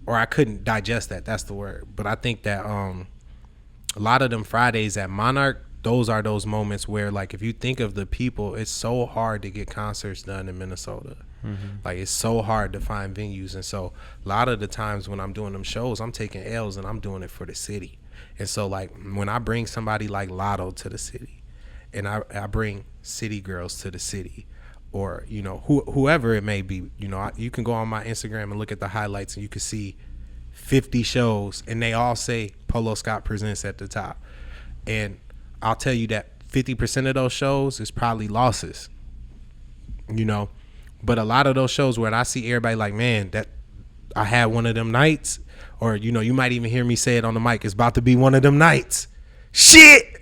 [SPEAKER 3] or I couldn't digest that. That's the word. But I think that a lot of them Fridays at Monarch, those are those moments where, like, if you think of the people, it's so hard to get concerts done in Minnesota. Like, it's so hard to find venues. And so a lot of the times when I'm doing them shows, I'm taking L's and I'm doing it for the city. And so, like, when I bring somebody like Lotto to the city, and I bring City Girls to the city, or, you know, whoever it may be, you know, you can go on my Instagram and look at the highlights and you can see 50 shows and they all say Polo Scott Presents at the top. And I'll tell you that 50% of those shows is probably losses, you know. But a lot of those shows where I see everybody like, man, that I had one of them nights, or, you know, you might even hear me say it on the mic, it's about to be one of them nights. Shit.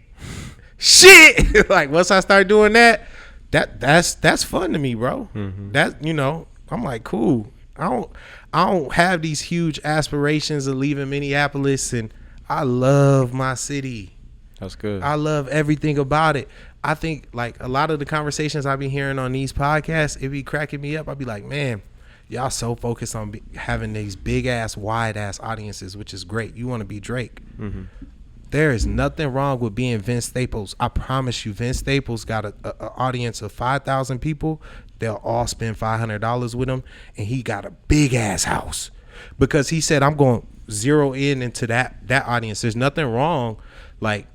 [SPEAKER 3] Like once I start doing that, that's fun to me, bro. That, you know, I'm like, cool. I don't have these huge aspirations of leaving Minneapolis, and I love my city.
[SPEAKER 2] That's good.
[SPEAKER 3] I love everything about it. I think like a lot of the conversations I've been hearing on these podcasts, it be cracking me up. I'll be like, man, y'all so focused on having these big ass, wide ass audiences, which is great. You want to be Drake. There is nothing wrong with being Vince Staples. I promise you, Vince Staples got a audience of 5,000 people they'll all spend $500 with him, and he got a big ass house because he said, I'm going to zero in into that audience. There's nothing wrong like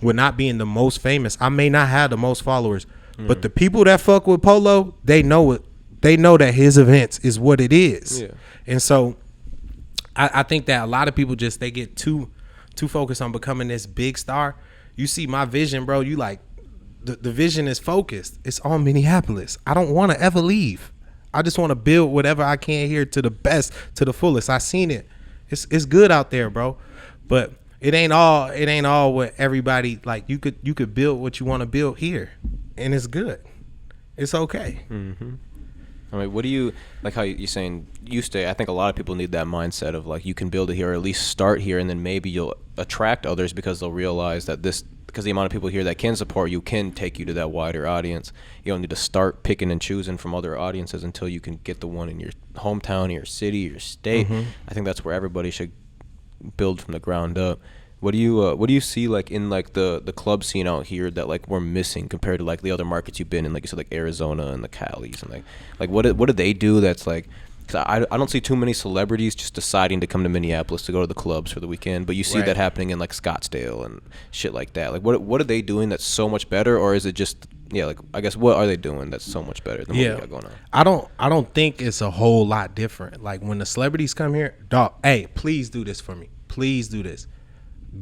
[SPEAKER 3] with not being the most famous. I may not have the most followers, but the people that fuck with Polo, they know it. They know that his events is what it is. Yeah. And so I think that a lot of people just, they get too focused on becoming this big star. You see my vision, bro. You like, the vision is focused. It's on Minneapolis. I don't want to ever leave. I just want to build whatever I can here to the best, to the fullest. I seen it. It's good out there, bro. But it ain't all what everybody like. You could build what you want to build here, and it's good. It's okay.
[SPEAKER 2] Mm-hmm. I mean, what do you like? How you're saying you stay? I think a lot of people need that mindset of like, you can build it here, or at least start here, and then maybe you'll attract others because they'll realize that because the amount of people here that can support you can take you to that wider audience. You don't need to start picking and choosing from other audiences until you can get the one in your hometown, your city, your state. Mm-hmm. I think that's where everybody should build from the ground up. What do you see like in like the club scene out here that like we're missing compared to like the other markets you've been in, like you said, like Arizona and the Calis, and like what do they do that's like, cause I don't see too many celebrities just deciding to come to Minneapolis to go to the clubs for the weekend, but you see that happening in like Scottsdale and shit like that. Like what are they doing that's so much better, or is it just like, I guess, what are they doing that's so much better than what we got going on?
[SPEAKER 3] I don't think it's a whole lot different. Like when the celebrities come here, dog, hey, please do this for me. Please do this.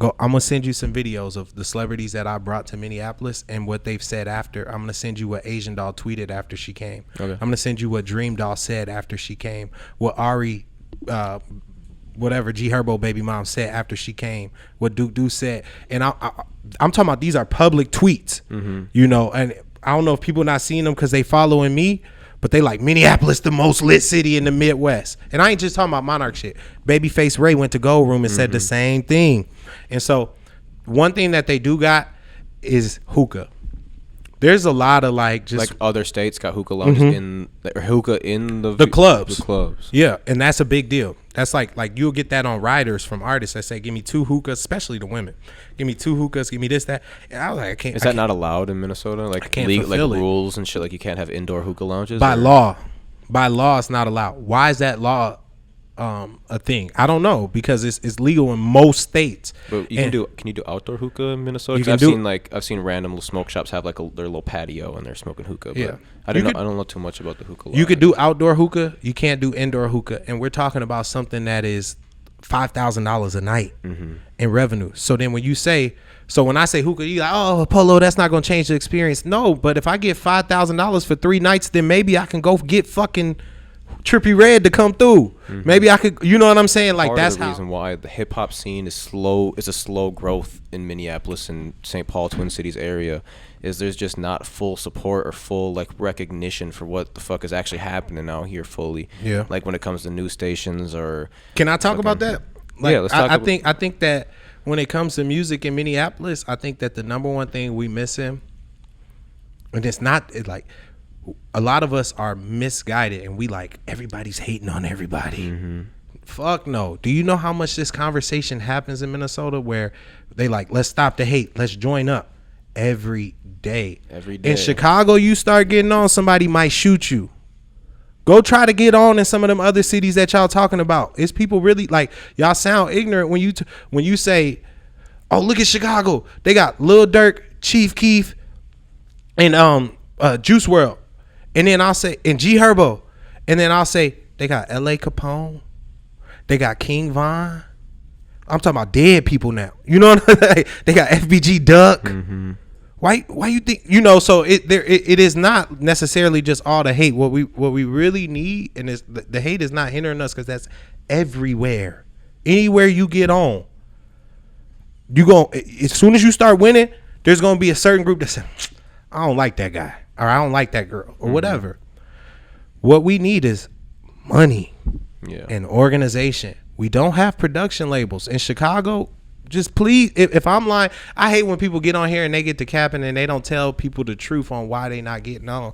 [SPEAKER 3] I'm gonna send you some videos of the celebrities that I brought to Minneapolis and what they've said after. I'm gonna send you what Asian Doll tweeted after she came. Okay. I'm gonna send you what Dream Doll said after she came. What Ari, whatever G Herbo baby mom said after she came. What Duke said. And I'm talking about, these are public tweets. Mm-hmm. You know, and I don't know if people not seeing them because they following me, but they like, Minneapolis the most lit city in the Midwest. And I ain't just talking about Monarch shit. Babyface Ray went to Gold Room and said the same thing. And so one thing that they do got is hookah. There's a lot of like, just
[SPEAKER 2] like other states got hookah lounges in the
[SPEAKER 3] clubs.
[SPEAKER 2] The clubs.
[SPEAKER 3] Yeah, and that's a big deal. That's like you'll get that on riders from artists that say, give me 2 hookahs, especially the women. Give me 2 hookahs, give me this, that. And I was like, I can't.
[SPEAKER 2] Is that not allowed in Minnesota? Like,
[SPEAKER 3] I can't fulfill
[SPEAKER 2] like
[SPEAKER 3] it.
[SPEAKER 2] Rules and shit, like you can't have indoor hookah lounges?
[SPEAKER 3] By law, it's not allowed. Why is that law a thing? I don't know, because it's legal in most states.
[SPEAKER 2] But can you do outdoor hookah in Minnesota? 'Cause I've seen random smoke shops have like their little patio and they're smoking hookah. But yeah, I don't know too much about the hookah.
[SPEAKER 3] You could do outdoor hookah. You can't do indoor hookah, and we're talking about something that is $5,000 a night in revenue. So then when I say hookah, you like, oh, Polo, that's not gonna change the experience. No, but if I get $5,000 for 3 nights, then maybe I can go get fucking Trippie Redd to come through. Maybe I could, you know what I'm saying? Like, that's
[SPEAKER 2] the reason why the hip hop scene is slow. It's a slow growth in Minneapolis and St. Paul, Twin Cities area. Is there's just not full support or full like recognition for what the fuck is actually happening out here fully. Yeah. Like when it comes to news stations or.
[SPEAKER 3] Can I talk about that? Like,
[SPEAKER 2] yeah, let's talk.
[SPEAKER 3] I think that when it comes to music in Minneapolis, I think that the number one thing we missing, and it's like, a lot of us are misguided and we like, everybody's hating on everybody. Fuck no. Do you know how much this conversation happens in Minnesota where they like, let's stop the hate, let's join up? Every day. In Chicago, you start getting on, somebody might shoot you. Go try to get on in some of them other cities that y'all talking about. It's people really like, y'all sound ignorant when you say, oh, look at Chicago, they got Lil Durk, Chief Keef, and Juice WRLD. And then I'll say, and G Herbo. And then I'll say, they got L.A. Capone. They got King Von. I'm talking about dead people now. You know what I mean? They got FBG Duck. Why you think, you know, so it is not necessarily just all the hate. What we really need, and the hate is not hindering us, because that's everywhere. Anywhere you get on, as soon as you start winning, there's going to be a certain group that says, I don't like that guy, or I don't like that girl, or whatever. What we need is money and organization. We don't have production labels in Chicago. Just please, if I'm lying, I hate when people get on here and they get to capping and they don't tell people the truth on why they not getting on.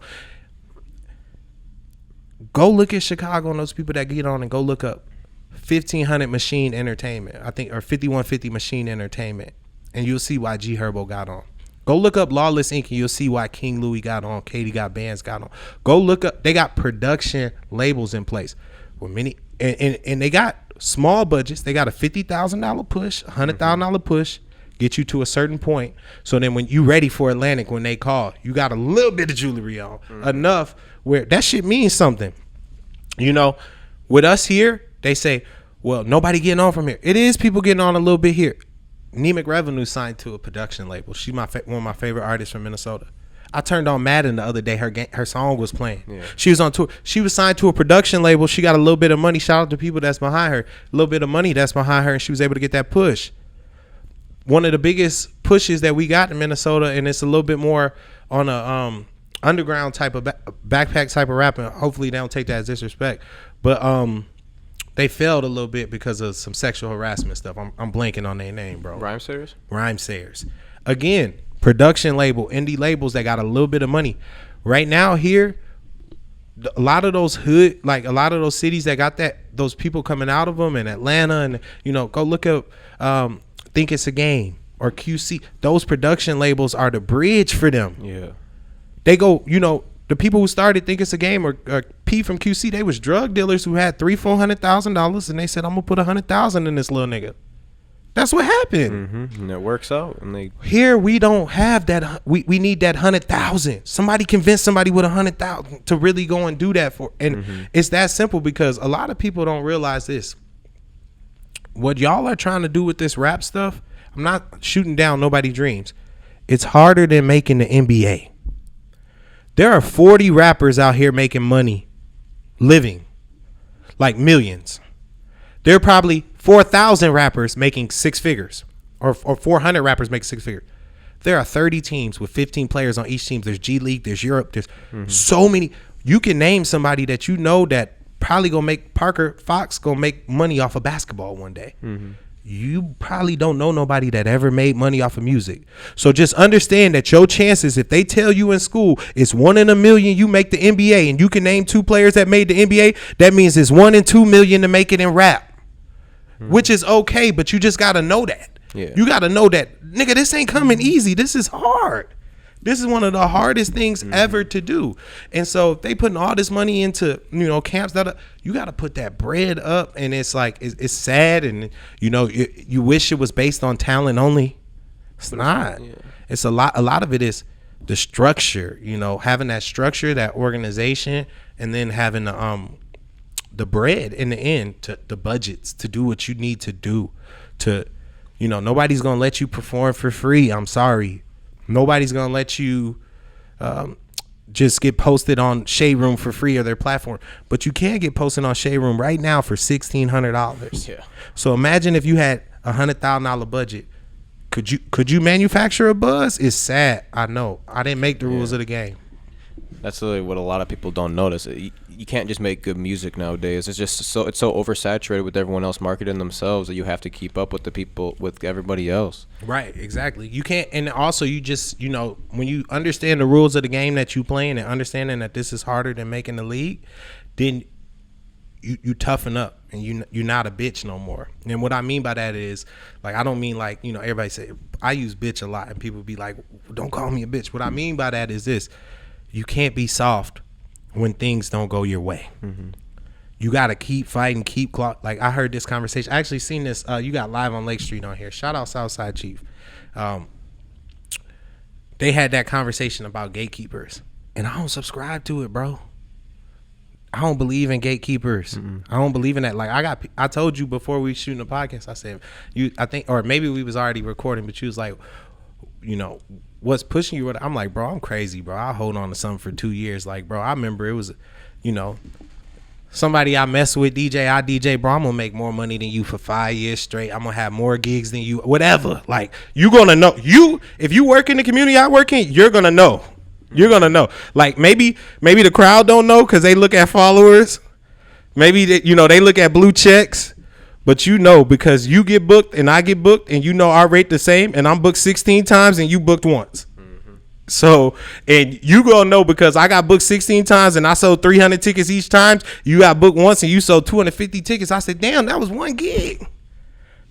[SPEAKER 3] Go look at Chicago and those people that get on, and go look up 1500 Machine Entertainment, I think, or 5150 Machine Entertainment, and you'll see why G Herbo got on. Go look up Lawless Inc. and you'll see why King Louis got on, Katie got bands got on. Go look up. They got production labels in place. With many and they got small budgets. They got a $50,000 push, $100,000 push, get you to a certain point. So then when you ready for Atlantic, when they call, you got a little bit of jewelry on, enough where that shit means something. You know, with us here, they say, well, nobody getting on from here. It is people getting on a little bit here. Nemic Revenue signed to a production label. She one of my favorite artists from Minnesota. I turned on Madden the other day. Her song was playing. Yeah. She was on tour. She was signed to a production label. She got a little bit of money. Shout out to people that's behind her. A little bit of money that's behind her, and she was able to get that push. One of the biggest pushes that we got in Minnesota, and it's a little bit more on a underground type of backpack type of rapping. Hopefully they don't take that as disrespect, but they failed a little bit because of some sexual harassment stuff. I'm blanking on their name, bro. Rhymesayers. Again, production label, indie labels that got a little bit of money. Right now here, a lot of those hood, like a lot of those cities that got those people coming out of them in Atlanta, and you know, go look up Think It's a Game or QC. Those production labels are the bridge for them. Yeah. They go, you know, the people who started Think It's a Game or P from QC, they was drug dealers who had $300,000-$400,000, and they said, I'm gonna put $100,000 in this little nigga. That's what happened.
[SPEAKER 2] And it works out. And
[SPEAKER 3] here we don't have that. We need that 100,000. Somebody convince somebody with 100,000 to really go and do that for. And it's that simple, because a lot of people don't realize this. What y'all are trying to do with this rap stuff, I'm not shooting down nobody's dreams. It's harder than making the NBA. There are 40 rappers out here making money, living, like millions. There are probably 4,000 rappers making six figures, or 400 rappers making six figures. There are 30 teams with 15 players on each team. There's G League, there's Europe, there's so many. You can name somebody that you know that probably gonna make Parker Fox gonna make money off of basketball one day. You probably don't know nobody that ever made money off of music. So just understand that your chances, if they tell you in school it's 1 in a million you make the NBA, and you can name 2 players that made the NBA, that means it's 1 in 2 million to make it in rap. Which is okay, but you just gotta know that. Yeah. You gotta know that, nigga, this ain't coming easy. This is hard. This is one of the hardest things ever to do. And so if they putting all this money into, you know, camps, you gotta put that bread up. And it's like, it's sad, and you know, you wish it was based on talent only. It's not. Yeah. It's a lot of it is the structure, you know, having that structure, that organization, and then having the bread in the end, to the budgets to do what you need to do. To, you know, nobody's gonna let you perform for free. I'm sorry. Nobody's gonna let you just get posted on Shade Room for free or their platform. But you can get posted on Shade Room right now for $1,600. Yeah. So imagine if you had $100,000 budget. Could you manufacture a buzz? It's sad. I know. I didn't make the rules of the game.
[SPEAKER 2] That's really what a lot of people don't notice. You can't just make good music nowadays. It's just so oversaturated with everyone else marketing themselves that you have to keep up with the people, with everybody else.
[SPEAKER 3] Right, exactly. You can't, and also you just, you know, when you understand the rules of the game that you playing and understanding that this is harder than making the league, then you toughen up, and you're not a bitch no more. And what I mean by that is, like, I don't mean like, you know, everybody say, I use bitch a lot, and people be like, don't call me a bitch. What I mean by that is this: you can't be soft when things don't go your way. You got to keep fighting, like I heard this conversation. I actually seen this. You got Live on Lake Street on here. Shout out Southside Chief. They had that conversation about gatekeepers, and I don't subscribe to it, bro. I don't believe in gatekeepers. I don't believe in that. Like I told you before we shooting the podcast, I said, I think, or maybe we was already recording, but you was like, you know, what's pushing you? I'm like, bro, I'm crazy, bro. I hold on to something for 2 years. Like, bro, I remember it was, you know, somebody I mess with, DJ, bro, I'm gonna make more money than you for 5 years straight. I'm gonna have more gigs than you, whatever. Like, you gonna know. If you work in the community I work in, you're gonna know. You're gonna know. Like, maybe the crowd don't know because they look at followers. Maybe they look at blue checks. But you know, because you get booked and I get booked, and you know our rate the same, and I'm booked 16 times and you booked once. So, and you gonna know because I got booked 16 times and I sold 300 tickets each time. You got booked once and you sold 250 tickets. I said, damn, that was one gig.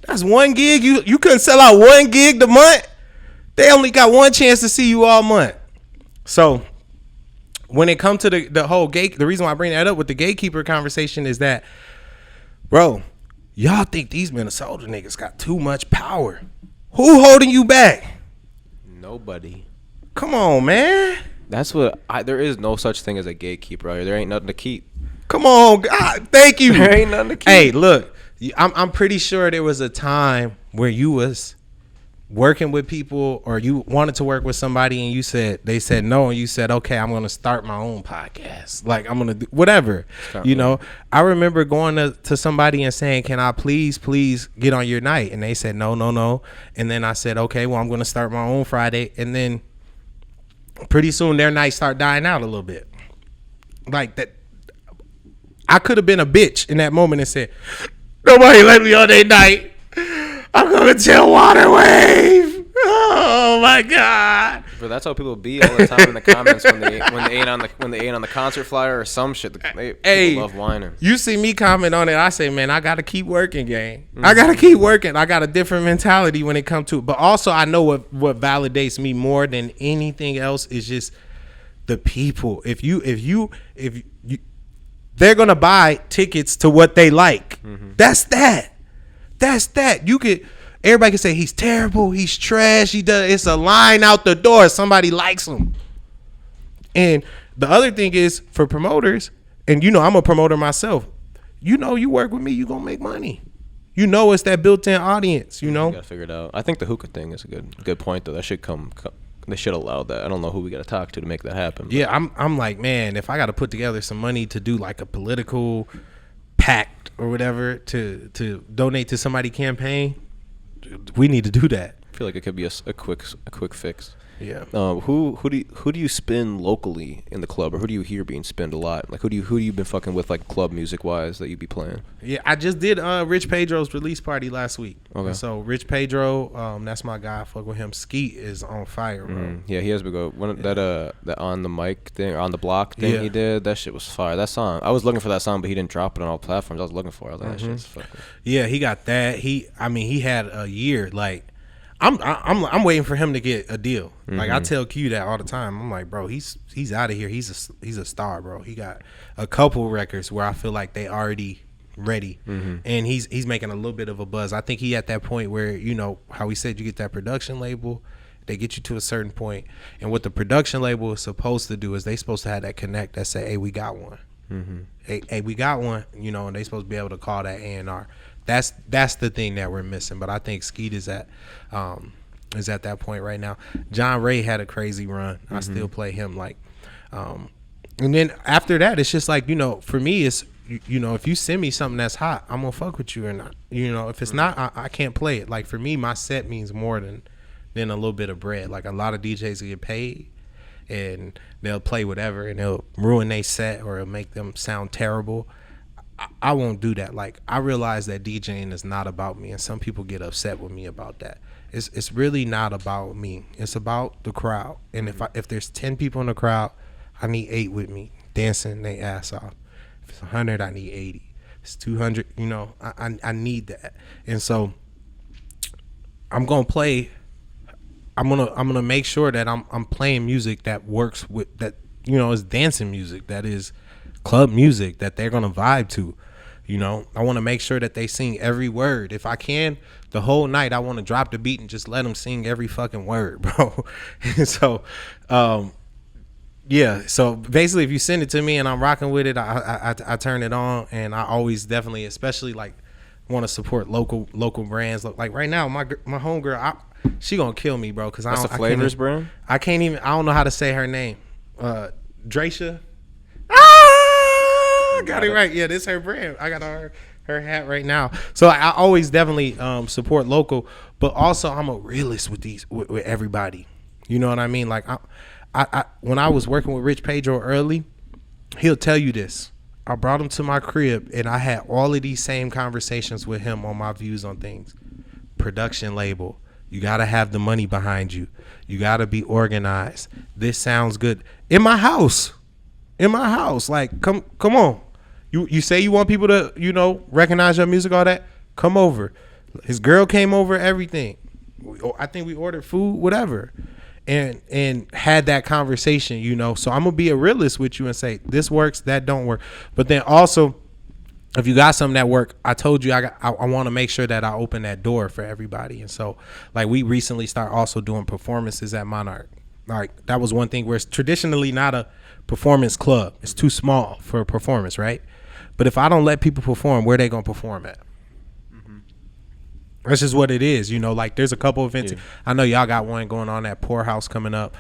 [SPEAKER 3] That's one gig. You couldn't sell out one gig the month. They only got one chance to see you all month. So when it comes to the whole gate, the reason why I bring that up with the gatekeeper conversation is that, bro, y'all think these Minnesota niggas got too much power. Who holding you back?
[SPEAKER 2] Nobody.
[SPEAKER 3] Come on, man.
[SPEAKER 2] That's what there is no such thing as a gatekeeper out here. There ain't nothing to keep.
[SPEAKER 3] Come on, God, thank you.
[SPEAKER 2] There ain't nothing to keep.
[SPEAKER 3] Hey, look, I'm pretty sure there was a time where you was working with people or you wanted to work with somebody and they said no, and you said, okay, I'm going to start my own podcast. Like, I'm going to do whatever, I remember going to somebody and saying, can I please get on your night? And they said, no. And then I said, okay, well, I'm going to start my own Friday. And then pretty soon their nights start dying out a little bit. Like that. I could have been a bitch in that moment and said, nobody let me on their night. I'm gonna tell Waterwave. Oh my God!
[SPEAKER 2] But that's how people be all the time in the comments when they ain't on the concert flyer or some shit. People love whining.
[SPEAKER 3] You see me comment on it. I say, man, I gotta keep working, gang. I gotta keep working. I got a different mentality when it comes to it. But also, I know what validates me more than anything else is just the people. If you, they're gonna buy tickets to what they like. That's that. Everybody can say he's terrible, he's trash, it's a line out the door. Somebody likes him. And the other thing is for promoters, and I'm a promoter myself. You work with me, you gonna make money. It's that built-in audience.
[SPEAKER 2] You gotta figure it out. I think the hookah thing is a good point though. That should come. They should allow that. I don't know who we gotta talk to make that happen. But.
[SPEAKER 3] Yeah, I'm like, man, if I gotta put together some money to do like a political pact or whatever to donate to somebody's campaign, we need to do that.
[SPEAKER 2] I feel like it could be a quick fix.
[SPEAKER 3] Yeah.
[SPEAKER 2] Who do you spin locally in the club, or who do you hear being spinned a lot? Like who you been fucking with, like club music wise, that you be playing?
[SPEAKER 3] Yeah, I just did Rich Pedro's release party last week.
[SPEAKER 2] Okay.
[SPEAKER 3] And so Rich Pedro, that's my guy. I fuck with him. Skeet is on fire, bro.
[SPEAKER 2] Yeah, he has been good. That on the mic thing, or on the block thing he did, that shit was fire. That song, I was looking for that song, but he didn't drop it on all platforms. I was looking for it. I was like, that shit's fucking.
[SPEAKER 3] Yeah, he got that. He had a year. Like, I'm waiting for him to get a deal. Like I tell Q that all the time. I'm like, bro, he's out of here. He's a star, bro. He got a couple records where I feel like they already ready, and he's making a little bit of a buzz. I think he at that point where how we said you get that production label, they get you to a certain point, and what the production label is supposed to do is they supposed to have that connect that say, hey, we got one. Hey, we got one. And they supposed to be able to call that A&R. That's the thing that we're missing. But I think Skeet is at that point right now. John Ray had a crazy run. I still play him and then after that, it's just like, for me, it's, if you send me something that's hot, I'm gonna fuck with you or not. If it's not, I can't play it. Like for me, my set means more than a little bit of bread. Like a lot of DJs get paid and they'll play whatever and they'll ruin their set or it'll make them sound terrible. I won't do that. Like I realize that DJing is not about me, and some people get upset with me about that. It's really not about me. It's about the crowd. And if there's 10 people in the crowd, I need 8 with me dancing their ass off. If it's 100, I need 80. If it's 200, I need that. And so I'm gonna play. I'm gonna make sure that I'm playing music that works with that. Is dancing music, that is club music that they're gonna vibe to. I want to make sure that they sing every word. If I can, the whole night, I want to drop the beat and just let them sing every fucking word, bro. And so, yeah. So basically, if you send it to me and I'm rocking with it, I turn it on, and I always definitely, especially like, want to support local brands. Like right now, my homegirl, she gonna kill me, bro. Cause
[SPEAKER 2] that's the Flavors brand.
[SPEAKER 3] I don't know how to say her name. Dracia. Got it right. Yeah, this is her brand. I got her hat right now. So I always definitely support local, but also I'm a realist with with everybody. You know what I mean? Like I when I was working with Rich Pedro early, he'll tell you this. I brought him to my crib and I had all of these same conversations with him on my views on things. Production label. You got to have the money behind you. You got to be organized. This sounds good. In my house. Like, come on. You say you want people to, recognize your music, all that? Come over. His girl came over, everything. I think we ordered food, whatever, and had that conversation, you know. So I'm gonna be a realist with you and say this works, that don't work. But then also, if you got something that work, I told you I want to make sure that I open that door for everybody. And so, like, we recently start also doing performances at Monarch. Like, that was one thing where it's traditionally not a performance club. It's too small for a performance, right? But if I don't let people perform, where they gonna perform at? That's just what it is, you know. Like, there's a couple events. Yeah. I know y'all got one going on at Poorhouse coming up.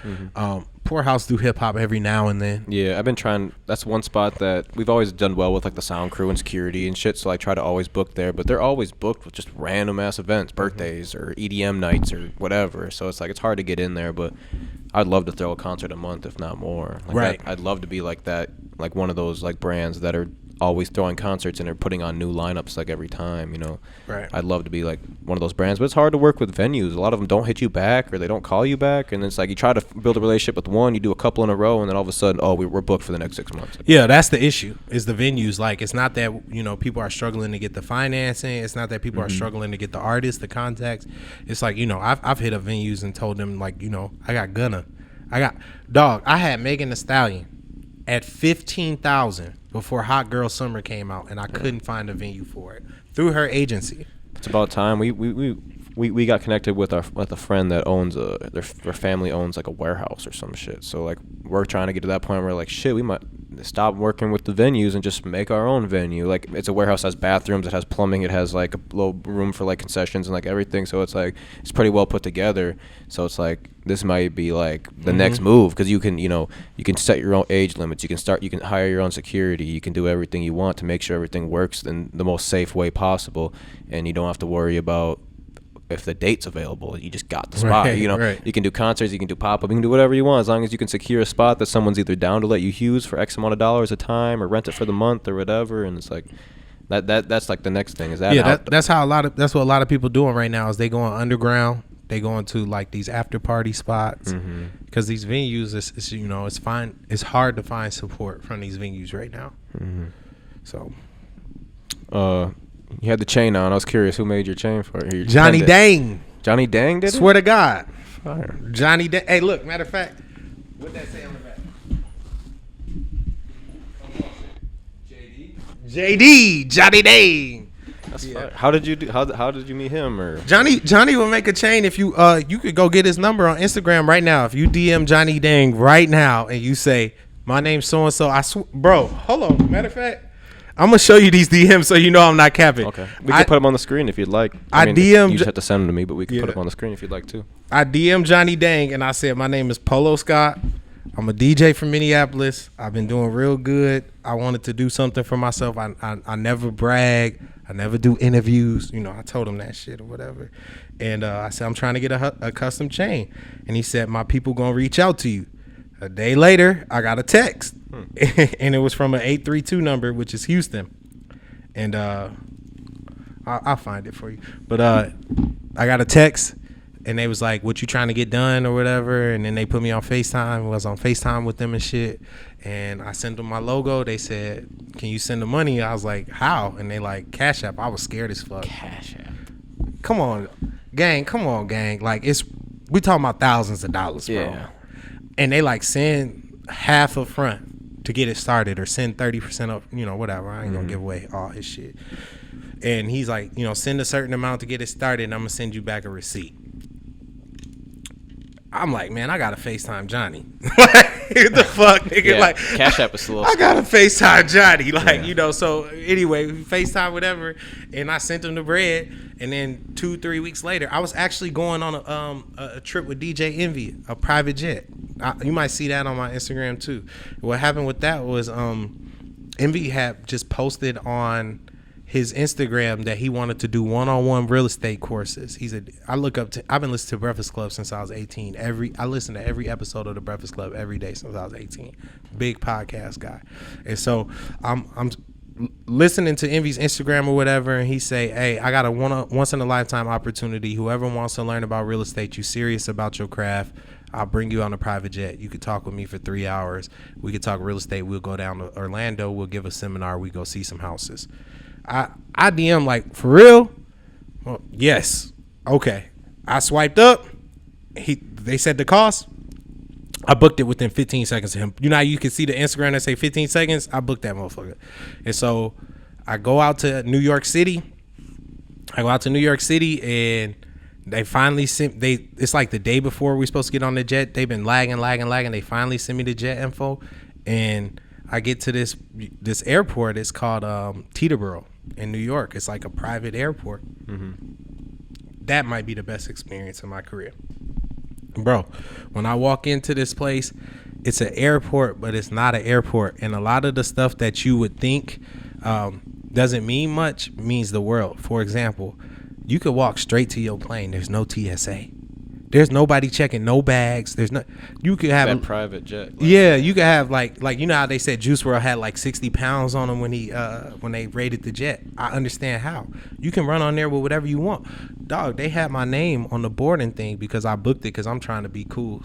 [SPEAKER 3] Poorhouse do hip hop every now and then.
[SPEAKER 2] Yeah, I've been trying. That's one spot that we've always done well with, like the sound crew and security and shit. So I try to always book there, but they're always booked with just random ass events, birthdays or EDM nights or whatever. So it's like it's hard to get in there. But I'd love to throw a concert a month, if not more. Like
[SPEAKER 3] right.
[SPEAKER 2] I'd love to be like that, like one of those like brands that are always throwing concerts and they're putting on new lineups like every time, you know.
[SPEAKER 3] Right.
[SPEAKER 2] I'd love to be like one of those brands, but it's hard to work with venues. A lot of them don't hit you back or they don't call you back, and it's like you try to build a relationship with one, you do a couple in a row, and then all of a sudden, oh, we're booked for the next 6 months.
[SPEAKER 3] Yeah, that's the issue, is the venues. Like, it's not that, you know, people are struggling to get the financing. It's not that people are struggling to get the artists, the contacts. It's like, you know, I've hit up venues and told them, like, you know, I had Megan Thee Stallion at 15,000 before Hot Girl Summer came out, and I couldn't find a venue for it through her agency.
[SPEAKER 2] It's about time. We got connected with a friend that owns their family owns like a warehouse or some shit. So like we're trying to get to that point where like shit, we might stop working with the venues and just make our own venue. Like, it's a warehouse, has bathrooms, it has plumbing, it has like a little room for like concessions and like everything. So it's like it's pretty well put together. So it's like this might be like the next move, because you can set your own age limits, you can hire your own security, you can do everything you want to make sure everything works in the most safe way possible, and you don't have to worry about if the date's available. You just got the spot.
[SPEAKER 3] Right,
[SPEAKER 2] you know,
[SPEAKER 3] right.
[SPEAKER 2] You can do concerts, you can do pop-up, you can do whatever you want, as long as you can secure a spot that someone's either down to let you use for X amount of dollars a time or rent it for the month or whatever. And it's like that's like the next thing. Is that
[SPEAKER 3] that's what a lot of people doing right now, is they going underground. They going to like these after party spots, because these venues is you know, it's hard to find support from these venues right now. So
[SPEAKER 2] you had the chain on. I was curious who made your chain for you.
[SPEAKER 3] Johnny Dang.
[SPEAKER 2] Johnny Dang did it?
[SPEAKER 3] Swear to God.
[SPEAKER 2] Fire.
[SPEAKER 3] Johnny Dang. Hey, look, matter of fact, what'd that say on the back? JD, Johnny Dang.
[SPEAKER 2] That's fire. How did you meet him? Or
[SPEAKER 3] Johnny will make a chain if you you could go get his number on Instagram right now. If you DM Johnny Dang right now and you say, my name's so and so, bro, hold on. Matter of fact, I'm gonna show you these DMs so you know I'm not capping.
[SPEAKER 2] Okay, we can put them on the screen if you'd like. I mean, you just have to send them to me, but we can put them on the screen if you'd like to.
[SPEAKER 3] I DM Johnny Dang and I said, my name is Polo Scott. I'm a DJ from Minneapolis. I've been doing real good. I wanted to do something for myself. I never brag. I never do interviews. You know, I told him that shit or whatever. And I said, I'm trying to get a custom chain. And he said, my people gonna reach out to you. A day later, I got a text. And it was from an 832 number, which is Houston. And I'll find it for you. But I got a text, and they was like, what you trying to get done or whatever? And then they put me on FaceTime. I was on FaceTime with them and shit. And I sent them my logo. They said, can you send the money? I was like, how? And they like, Cash App. I was scared as fuck.
[SPEAKER 2] Cash App.
[SPEAKER 3] Come on, gang. Like, we talking about thousands of dollars, bro.
[SPEAKER 2] Yeah.
[SPEAKER 3] And they like send half up front to get it started, or send 30% up, you know, whatever. I ain't gonna give away all his shit. And he's like, you know, send a certain amount to get it started, and I'm gonna send you back a receipt. I'm like, man, I gotta FaceTime Johnny. What the fuck, nigga?
[SPEAKER 2] Yeah,
[SPEAKER 3] like,
[SPEAKER 2] Cash App is a little.
[SPEAKER 3] I gotta FaceTime Johnny, like, you know. So anyway, we FaceTime whatever, and I sent him the bread. And then 2-3 weeks later, I was actually going on a trip with DJ Envy, a private jet. You might see that on my Instagram too. What happened with that was Envy had just posted on his Instagram that he wanted to do one-on-one real estate courses. I've been listening to Breakfast Club since I was 18. I listen to every episode of the Breakfast Club every day since I was 18. Big podcast guy. And so I'm listening to Envy's Instagram or whatever, and he say, hey, I got a once in a lifetime opportunity. Whoever wants to learn about real estate, you serious about your craft, I'll bring you on a private jet. You could talk with me for 3 hours. We could talk real estate. We'll go down to Orlando. We'll give a seminar. We go see some houses. I DM like, for real? Well, yes. Okay. I swiped up. They said the cost. I booked it within 15 seconds of him. You know how you can see the Instagram that say 15 seconds? I booked that motherfucker. And so I go out to New York City. And they finally sent, it's like the day before we supposed to get on the jet. They've been lagging. They finally sent me the jet info. And I get to this airport. It's called Teterboro in New York. It's like a private airport. Mm-hmm. That might be the best experience in my career. Bro, when I walk into this place, it's an airport, but it's not an airport. And a lot of the stuff that you would think doesn't mean much means the world. For example, you could walk straight to your plane. There's no TSA. There's nobody checking no bags. There's no. You could have
[SPEAKER 2] a private jet.
[SPEAKER 3] Yeah, you could have like you know how they said Juice WRLD had like 60 pounds on him when they raided the jet. I understand how. You can run on there with whatever you want. Dog, they had my name on the boarding thing because I booked it because I'm trying to be cool.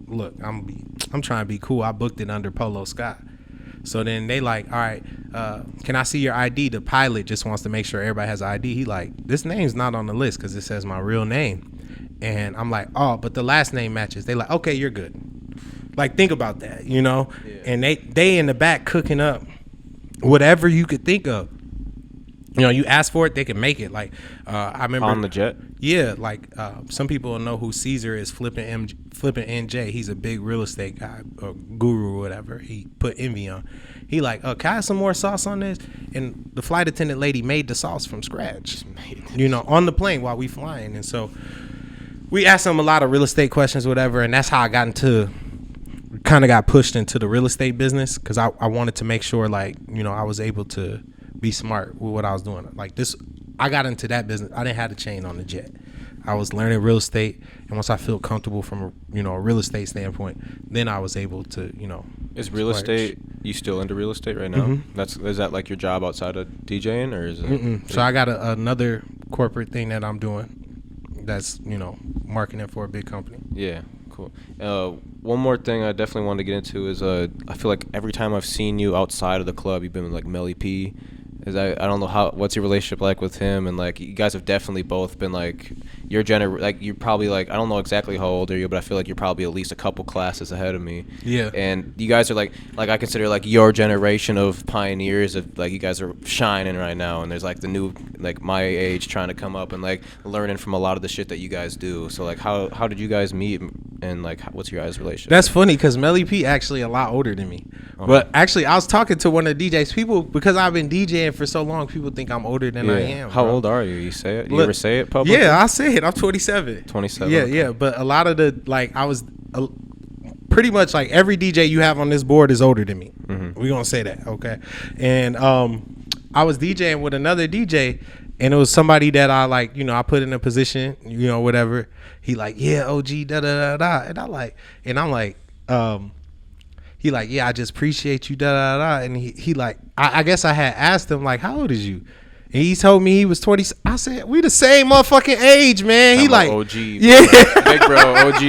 [SPEAKER 3] Look, I'm trying to be cool. I booked it under Polo Scott. So then they like, all right, can I see your ID? The pilot just wants to make sure everybody has ID. He like, this name's not on the list because it says my real name. And I'm like, oh, but the last name matches. They like, okay, you're good. Like, think about that, you know? Yeah. And they in the back cooking up whatever you could think of. You know, you ask for it, they can make it. Like, I remember
[SPEAKER 2] on the jet.
[SPEAKER 3] Yeah, like some people will know who Caesar is. Flipping NJ. He's a big real estate guy or guru or whatever. He put envy on. He like, can I have some more sauce on this? And the flight attendant lady made the sauce from scratch. You know, on the plane while we flying. And so we asked him a lot of real estate questions, or whatever, and that's how I got pushed into the real estate business because I wanted to make sure, like, you know, I was able to be smart with what I was doing. Like this, I got into that business. I didn't have the chain on the jet. I was learning real estate, and once I feel comfortable from a real estate standpoint, then I was able to, you know.
[SPEAKER 2] Is real estate? You still into real estate right now? Mm-hmm. Is that like your job outside of DJing, or is it?
[SPEAKER 3] Mm-mm. So I got another corporate thing that I'm doing. That's, you know, marketing for a big company. Yeah,
[SPEAKER 2] cool. One more thing I definitely wanted to get into is I feel like every time I've seen you outside of the club, you've been with like Melly P. I don't know what's your relationship like with him, and like you guys have definitely both been like you're probably like, I don't know exactly how old are you, but I feel like you're probably at least a couple classes ahead of me.
[SPEAKER 3] Yeah.
[SPEAKER 2] And you guys are like I consider like your generation of pioneers of like you guys are shining right now, and there's like the new like my age trying to come up and like learning from a lot of the shit that you guys do. So like how did you guys meet, and like what's your guys' relationship?
[SPEAKER 3] That's funny because Melly P actually a lot older than me. But actually I was talking to one of the DJs. People, because I've been DJing for so long, people think I'm older than I am.
[SPEAKER 2] How old are you? You say it? You ever say it publicly?
[SPEAKER 3] Yeah, I say it. I'm 27.
[SPEAKER 2] 27.
[SPEAKER 3] Yeah, okay. Yeah. But a lot of the, like, I was pretty much like every DJ you have on this board is older than me. Mm-hmm. We're going to say that, okay? And I was DJing with another DJ, and it was somebody that I, like, you know, I put in a position, you know, whatever. He like, yeah, OG, da-da-da-da. And I'm like, he like, yeah, I just appreciate you, da-da-da. And he like, I guess I had asked him, like, how old is you? And he told me he was 20. I said, we the same motherfucking age, man. He like,
[SPEAKER 2] OG.
[SPEAKER 3] Yeah.
[SPEAKER 2] Big bro, OG.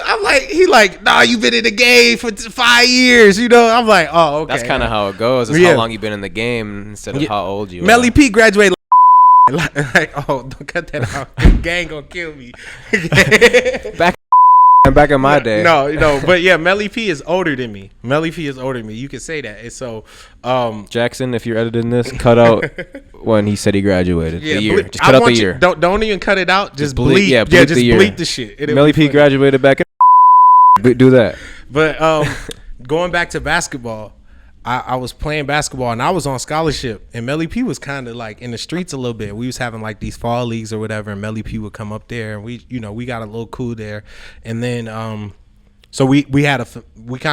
[SPEAKER 3] I'm like, he like, nah, you been in the game for 5 years, you know? I'm like, oh, okay.
[SPEAKER 2] That's kind of how it goes. It's how long you been in the game instead of how old you are.
[SPEAKER 3] Melly P graduated like, oh, don't cut that out. Gang gonna kill me.
[SPEAKER 2] Back in my day.
[SPEAKER 3] No, but yeah, Melly P is older than me. You can say that. And so,
[SPEAKER 2] Jackson, if you're editing this, cut out when he said he graduated.
[SPEAKER 3] Yeah,
[SPEAKER 2] the year. Just cut out the year.
[SPEAKER 3] Don't even cut it out. Just bleep.
[SPEAKER 2] Yeah,
[SPEAKER 3] just bleep the shit.
[SPEAKER 2] Melly P graduated back in. Do that.
[SPEAKER 3] But going back to basketball, I was playing basketball and I was on scholarship, and Melly P was kind of like in the streets a little bit. We was having like these fall leagues or whatever, and Melly P would come up there, and we got a little cool there. And then so we kind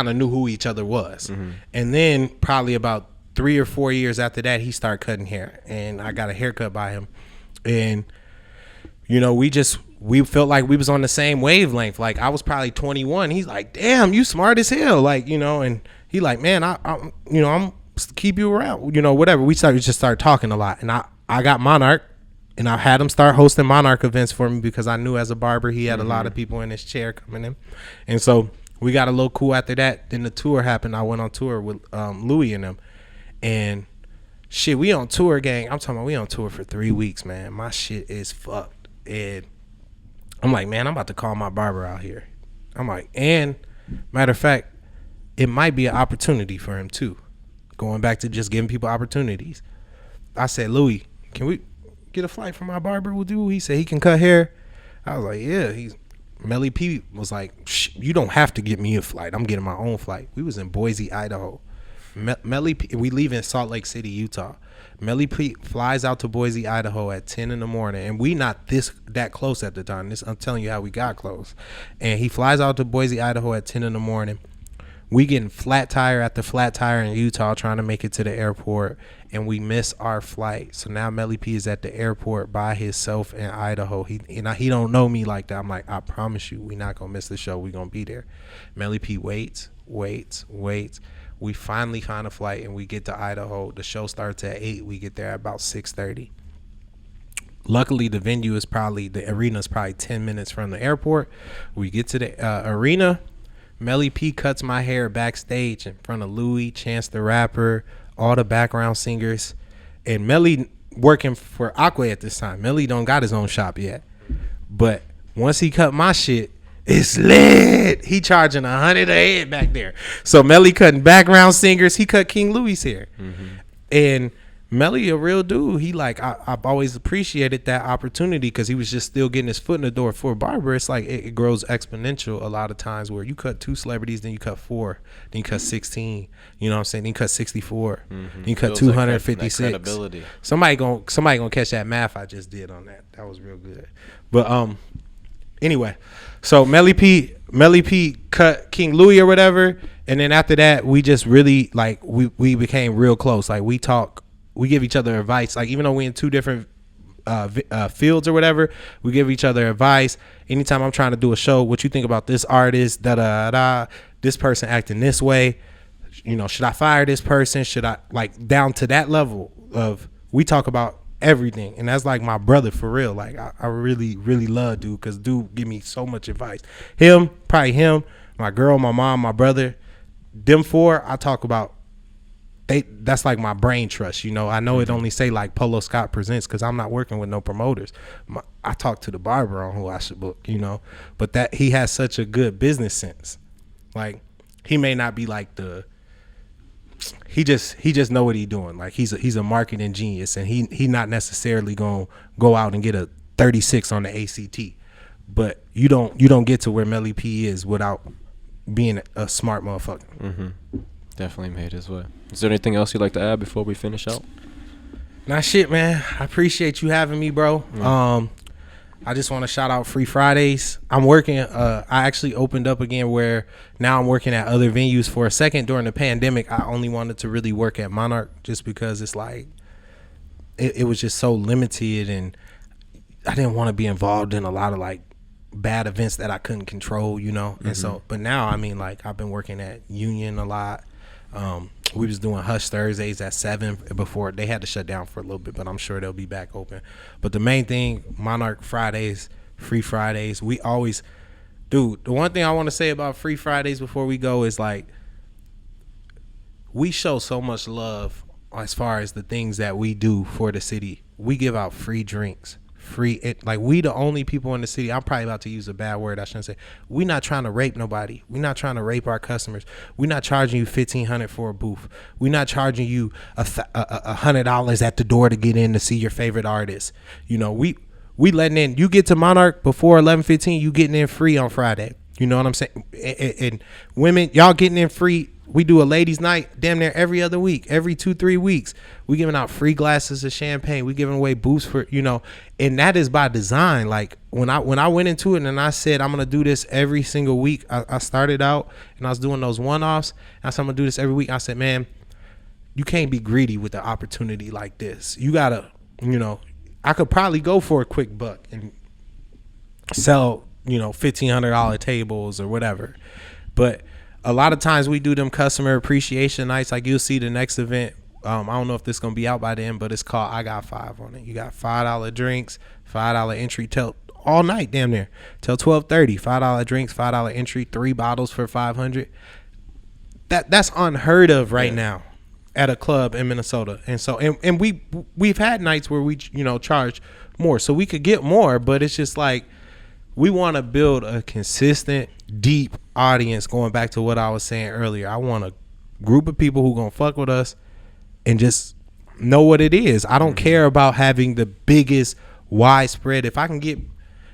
[SPEAKER 3] of knew who each other was. Mm-hmm. And then probably about 3 or 4 years after that, he started cutting hair, and I got a haircut by him. And you know, we felt like we was on the same wavelength. Like I was probably 21. He's like, damn, you smart as hell. Like, you know, and he like, man, I'm keep you around, you know, whatever. We just started talking a lot, and I got Monarch, and I had him start hosting Monarch events for me because I knew as a barber he had a lot of people in his chair coming in, and so we got a little cool after that. Then the tour happened. I went on tour with Louis and them, and shit, we on tour, gang. I'm talking about we on tour for 3 weeks, man. My shit is fucked, and I'm like, man, I'm about to call my barber out here. I'm like, and matter of fact, it might be an opportunity for him too. Going back to just giving people opportunities. I said, Louis, can we get a flight from my barber? Will do. He said he can cut hair. I was like, yeah. Melly P was like, you don't have to get me a flight. I'm getting my own flight. We was in Boise, Idaho. Melly P, we leave in Salt Lake City, Utah. Melly P flies out to Boise, Idaho at 10 in the morning, and we not that close at the time. I'm telling you how we got close. And he flies out to Boise, Idaho at 10 in the morning. We getting flat tire after flat tire in Utah trying to make it to the airport, and we miss our flight. So now Melly P is at the airport by himself in Idaho. He don't know me like that. I'm like, I promise you, we not gonna miss the show. We gonna be there. Melly P waits. We finally find a flight and we get to Idaho. The show starts at 8. We get there at about 6:30. Luckily, the arena is probably 10 minutes from the airport. We get to the arena. Melly P cuts my hair backstage in front of Louis, Chance the Rapper, all the background singers. And Melly working for Aqua at this time. Melly don't got his own shop yet. But once he cut my shit, it's lit. He charging $100 a head back there. So Melly cutting background singers. He cut King Louis hair. Mm-hmm. And Melly a real dude. He like, I've always appreciated that opportunity because he was just still getting his foot in the door for a barber. It's like it grows exponential a lot of times where you cut 2 celebrities, then you cut 4, then you cut 16. You know what I'm saying? Then you cut 64. Then you cut 256. Like somebody gonna catch that math I just did on that. That was real good. But anyway, so Melly P cut King Louis or whatever, and then after that we just really like we became real close. Like we talk. We give each other advice. Like even though we in 2 different fields or whatever, we give each other advice. Anytime I'm trying to do a show, what you think about this artist? This person acting this way. You know, should I fire this person? Should I like down to that level of we talk about everything, and that's like my brother for real. Like I really love dude because dude give me so much advice. Him, my girl, my mom, my brother, them 4. I talk about. That's like my brain trust, you know. I know it only say like Polo Scott presents because I'm not working with no promoters. I talk to the barber on who I should book, you know. But that he has such a good business sense. Like he may not be like he just know what he's doing. Like he's a marketing genius, and he not necessarily gonna go out and get a 36 on the ACT. But you don't get to where Melly P is without being a smart motherfucker.
[SPEAKER 2] Mm-hmm. Definitely made his way. Is there anything else you'd like to add before we finish out?
[SPEAKER 3] Nah, shit, man. I appreciate you having me, bro. I just want to shout out Free Fridays. I'm working. I actually opened up again where now I'm working at other venues. For a second during the pandemic, I only wanted to really work at Monarch just because it's like it was just so limited, and I didn't want to be involved in a lot of like bad events that I couldn't control, you know. Mm-hmm. And so, but now I mean, like I've been working at Union a lot. We was doing Hush Thursdays at 7 before they had to shut down for a little bit, but I'm sure they'll be back open. But the main thing, Monarch Fridays, Free Fridays, we always, dude, the one thing I want to say about Free Fridays before we go is like, we show so much love as far as the things that we do for the city. We give out free drinks. Like we the only people in the city. I'm probably about to use a bad word. I shouldn't say. We not trying to rape nobody. We not trying to rape our customers. We not charging you $1,500 for a booth. We not charging you $100 at the door to get in to see your favorite artist. You know, we letting in. You get to Monarch before 11:15. You getting in free on Friday. You know what I'm saying? And women, y'all getting in free. We do a ladies' night damn near every other week, every 2-3 weeks. We giving out free glasses of champagne. We giving away booths for, you know, and that is by design. Like when I went into it and I said I'm gonna do this every single week. I started out and I was doing those one-offs. And I said I'm gonna do this every week. I said, man, you can't be greedy with an opportunity like this. You gotta, you know, I could probably go for a quick buck and sell, you know, $1,500 tables or whatever, but a lot of times we do them customer appreciation nights. Like you'll see the next event. I don't know if this is going to be out by then, but it's called I Got 5 on it. You got $5 drinks, $5 entry till all night damn near till 12:30. $5 drinks, $5 entry, 3 bottles for $500. That's unheard of right now at a club in Minnesota. And so and we've had nights where we, you know, charge more. So we could get more, but it's just like we want to build a consistent, deep audience. Going back to what I was saying earlier, I want a group of people who gonna fuck with us and just know what it is. I don't care about having the biggest widespread. If I can get,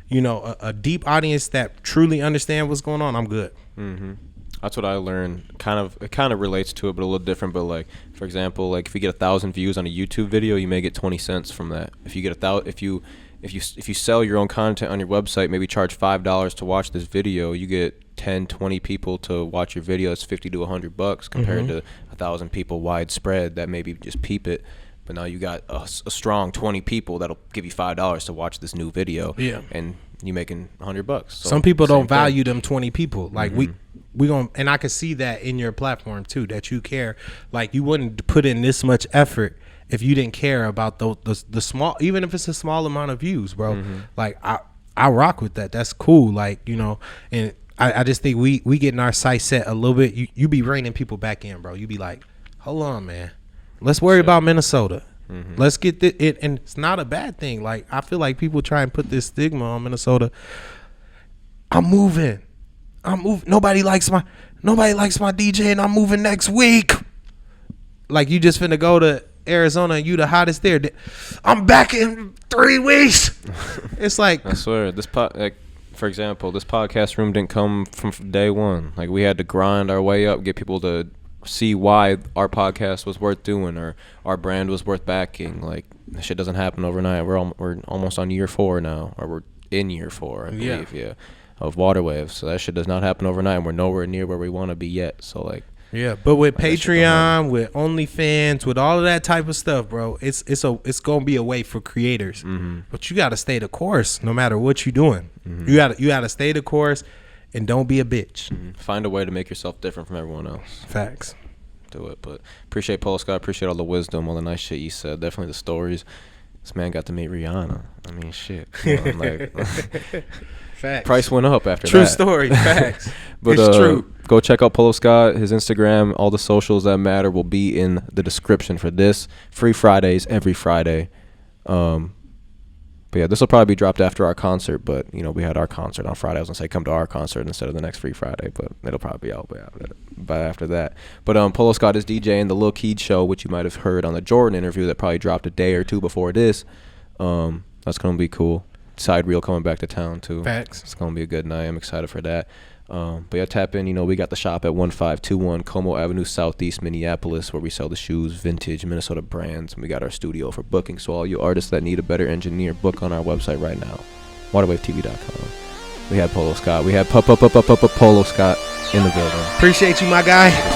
[SPEAKER 3] you know, a deep audience that truly understand what's going on, I'm good.
[SPEAKER 2] That's what I learned. It kind of relates to it, but a little different. But like, for example, like if you get 1,000 views on a YouTube video, you may get 20 cents from that. If you get if you sell your own content on your website, maybe charge $5 to watch this video, you get 10, 20 people to watch your video. It's $50 to $100 compared to 1,000 people widespread that maybe just peep it. But now you got a strong 20 people that'll give you $5 to watch this new video. Yeah, and you making $100. So
[SPEAKER 3] some people don't value them 20 people. Like we gonna, and I can see that in your platform too, that you care. Like you wouldn't put in this much effort if you didn't care about the small, even if it's a small amount of views, bro. Like I rock with that. That's cool. Like, you know, and I just think we getting our sights set a little bit. You be reining people back in, bro. You be like, hold on, man. Let's worry about Minnesota. Let's get it, and it's not a bad thing. Like I feel like people try and put this stigma on Minnesota. I'm moving. Nobody likes my DJ, and I'm moving next week. Like you just finna go to Arizona and you the hottest there. I'm back in 3 weeks. It's like,
[SPEAKER 2] I swear, for example, this podcast room didn't come from day one. Like we had to grind our way up, get people to see why our podcast was worth doing or our brand was worth backing. Like that shit doesn't happen overnight. We're almost on year 4 now, or we're in year 4, I believe, of Water Waves. So that shit does not happen overnight, and we're nowhere near where we want to be yet. So like,
[SPEAKER 3] but with Patreon, with OnlyFans, with all of that type of stuff, bro, it's gonna be a way for creators. But you gotta stay the course, no matter what you're doing. You gotta stay the course. And don't be a bitch.
[SPEAKER 2] Find a way to make yourself different from everyone else.
[SPEAKER 3] Facts.
[SPEAKER 2] Do it. But appreciate Polo Scott. Appreciate all the wisdom, all the nice shit you said. Definitely the stories. This man got to meet Rihanna. I mean, shit.
[SPEAKER 3] Facts.
[SPEAKER 2] Price went up after
[SPEAKER 3] True
[SPEAKER 2] that.
[SPEAKER 3] Story. Facts.
[SPEAKER 2] But
[SPEAKER 3] it's true.
[SPEAKER 2] Go check out Polo Scott. His Instagram, all the socials that matter will be in the description for this. Free Fridays every Friday. But yeah, this will probably be dropped after our concert, but you know, we had our concert on Friday. I was gonna say come to our concert instead of the next Free Friday, but it'll probably be out by after that. But Polo Scott is DJing the Lil Keed show, which you might have heard on the Jordan interview that probably dropped a day or two before this. That's gonna be cool. Side Reel coming back to town too.
[SPEAKER 3] Facts.
[SPEAKER 2] It's gonna be a good night. I'm excited for that. But yeah, tap in. You know, we got the shop at 1521 Como Avenue Southeast, Minneapolis, where we sell the shoes, vintage Minnesota brands. And we got our studio for booking. So all you artists that need a better engineer, book on our website right now, waterwavetv.com. We had Polo Scott. We had Polo Scott in the building.
[SPEAKER 3] Appreciate you, my guy.